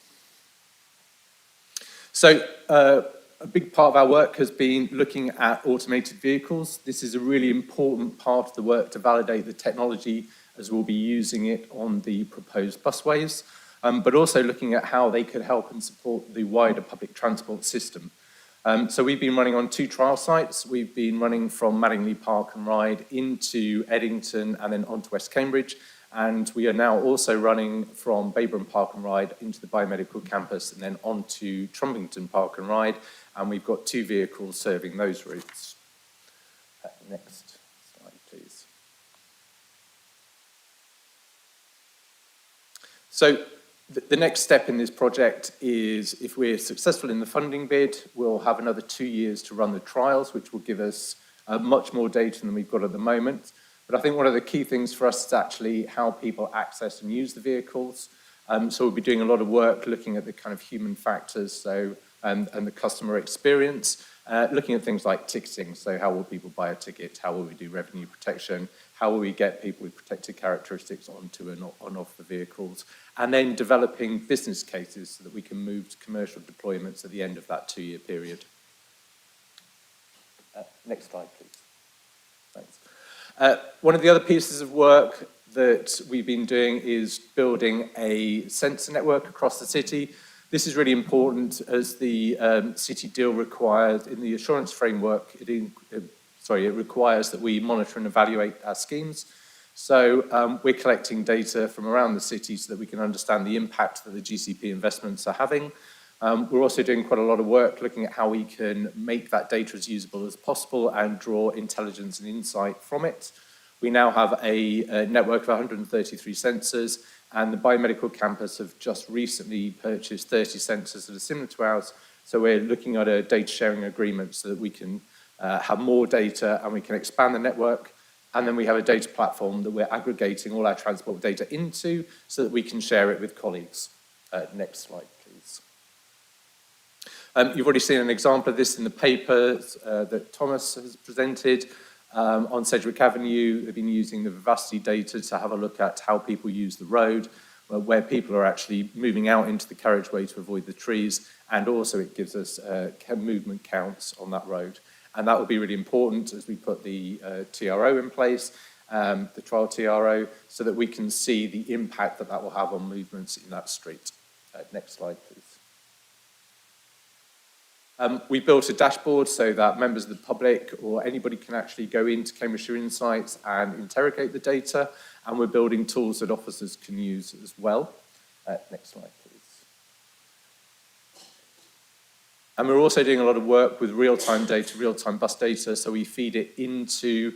So a big part of our work has been looking at automated vehicles. This is a really important part of the work to validate the technology as we'll be using it on the proposed busways, but also looking at how they could help and support the wider public transport system. So we've been running on 2 trial sites. We've been running from Madingley Park and Ride into Eddington and then onto West Cambridge. And we are now also running from Bayburn Park and Ride into the biomedical campus and then on to Trumpington Park and Ride. And we've got 2 vehicles serving those routes. Next slide, please. So the next step in this project is, if we're successful in the funding bid, we'll have another 2 years to run the trials, which will give us much more data than we've got at the moment. But I think one of the key things for us is actually how people access and use the vehicles. So we'll be doing a lot of work looking at the kind of human factors, and the customer experience, looking at things like ticketing. So how will people buy a ticket? How will we do revenue protection? How will we get people with protected characteristics onto and on off the vehicles? And then developing business cases so that we can move to commercial deployments at the end of that 2-year period. Next slide, please. Thanks. One of the other pieces of work that we've been doing is building a sensor network across the city. This is really important as the city deal requires, in the assurance framework, it requires that we monitor and evaluate our schemes. So we're collecting data from around the city so that we can understand the impact that the GCP investments are having. We're also doing quite a lot of work looking at how we can make that data as usable as possible and draw intelligence and insight from it. We now have a network of 133 sensors, and the biomedical campus have just recently purchased 30 sensors that are similar to ours. So we're looking at a data sharing agreement so that we can have more data and we can expand the network. And then we have a data platform that we're aggregating all our transport data into so that we can share it with colleagues. Next slide, please. You've already seen an example of this in the papers that Thomas has presented. On Sedgwick Avenue, they've been using the Vivacity data to have a look at how people use the road, where people are actually moving out into the carriageway to avoid the trees, and also it gives us movement counts on that road. And that will be really important as we put the TRO in place, the trial TRO, so that we can see the impact that that will have on movements in that street. Next slide, please. We built a dashboard so that members of the public or anybody can actually go into Cambridgeshire Insights and interrogate the data, and we're building tools that officers can use as well. Next slide, please. And we're also doing a lot of work with real-time data, real-time bus data, so we feed it into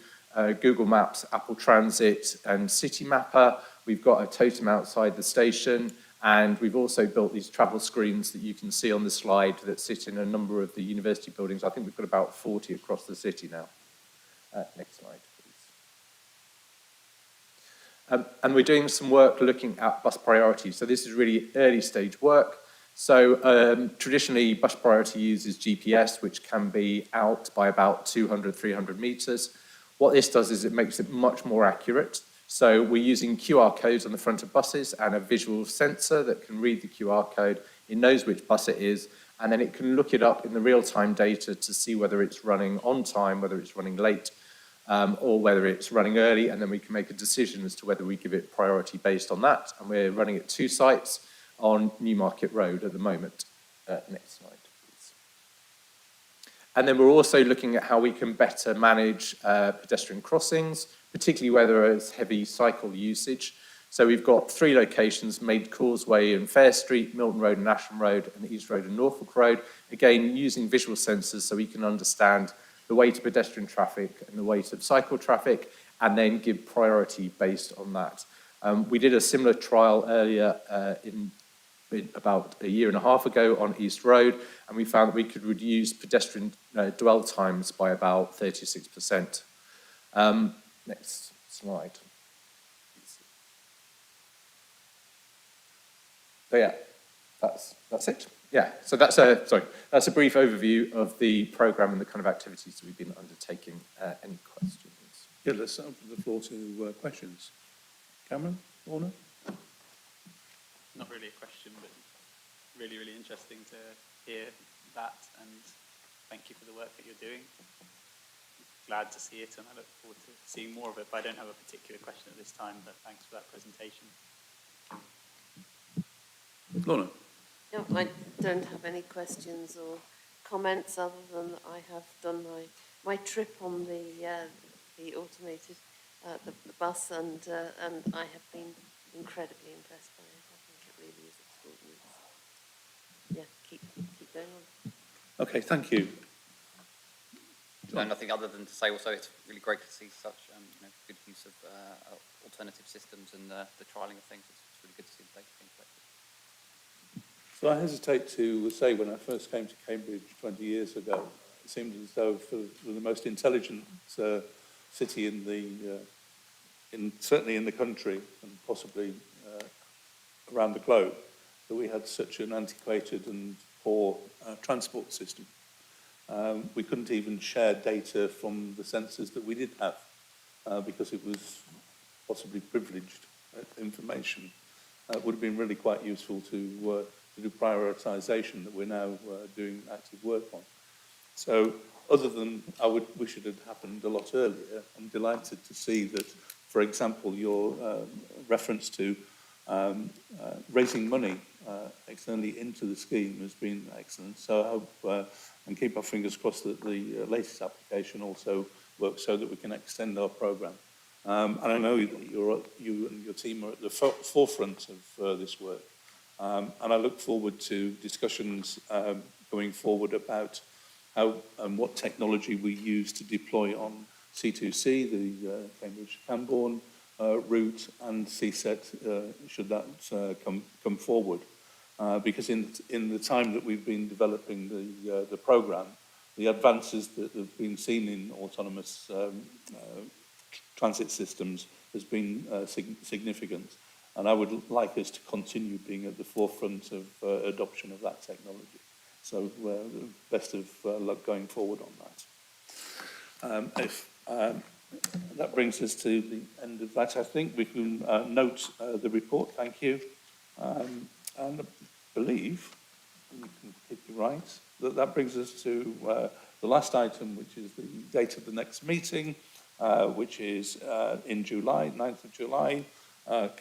Google Maps, Apple Transit, and Citymapper. We've got a totem outside the station, and we've also built these travel screens that you can see on the slide that sit in a number of the university buildings. I think we've got about 40 across the city now. Next slide, please. And we're doing some work looking at bus priority. So this is really early stage work. So traditionally, bus priority uses GPS, which can be out by about 200, 300 meters. What this does is it makes it much more accurate. So we're using QR codes on the front of buses and a visual sensor that can read the QR code. It knows which bus it is, and then it can look it up in the real-time data to see whether it's running on time, whether it's running late, or whether it's running early, and then we can make a decision as to whether we give it priority based on that. And we're running at 2 sites on Newmarket Road at the moment. Next slide, please. And then we're also looking at how we can better manage pedestrian crossings, particularly where there is heavy cycle usage. So we've got 3 locations, Maid Causeway and Fair Street, Milton Road and Asham Road, and East Road and Norfolk Road. Again, using visual sensors so we can understand the weight of pedestrian traffic and the weight of cycle traffic, and then give priority based on that. We did a similar trial earlier about a year and a half ago on East Road, and we found that we could reduce pedestrian dwell times by about 36%. Next slide. So yeah, that's it. Yeah, so that's a brief overview of the programme and the kind of activities that we've been undertaking. Any questions? Yeah, let's open the floor to questions. Cameron, Lorna? Not really a question, but really, really interesting to hear that, and thank you for the work that you're doing. Glad to see it, and I look forward to seeing more of it, but I don't have a particular question at this time, but thanks for that presentation. Lorna? No, I don't have any questions or comments other than that I have done my trip on the automated the bus, and I have been incredibly impressed by it. I think it really is extraordinary. Yeah, keep going on. Okay, thank you. No, nothing other than to say also it's really great to see such good use of alternative systems and the trialling of things. It's really good to see the data being collected. So I hesitate to say when I first came to Cambridge 20 years ago, it seemed as though for the most intelligent city certainly in the country and possibly around the globe, that we had such an antiquated and poor transport system. We couldn't even share data from the sensors that we did have because it was possibly privileged information. It would have been really quite useful to do prioritisation that we're now doing active work on. So other than I would wish it had happened a lot earlier, I'm delighted to see that, for example, your reference to raising money externally into the scheme has been excellent. So I hope and keep our fingers crossed that the latest application also works so that we can extend our programme. And I know that you and your team are at the forefront of this work. And I look forward to discussions going forward about how and what technology we use to deploy on C2C, the Cambridge-Camborne route, and CSET, should that come forward. Because in the time that we've been developing the programme, the advances that have been seen in autonomous transit systems has been significant. And I would like us to continue being at the forefront of adoption of that technology. So best of luck going forward on that. That brings us to the end of that. I think we can note the report. Thank you. And I believe, you can keep you right, that brings us to the last item, which is the date of the next meeting, which is in July, 9th of July,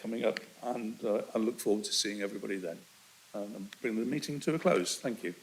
coming up. And I look forward to seeing everybody then. And bring the meeting to a close. Thank you.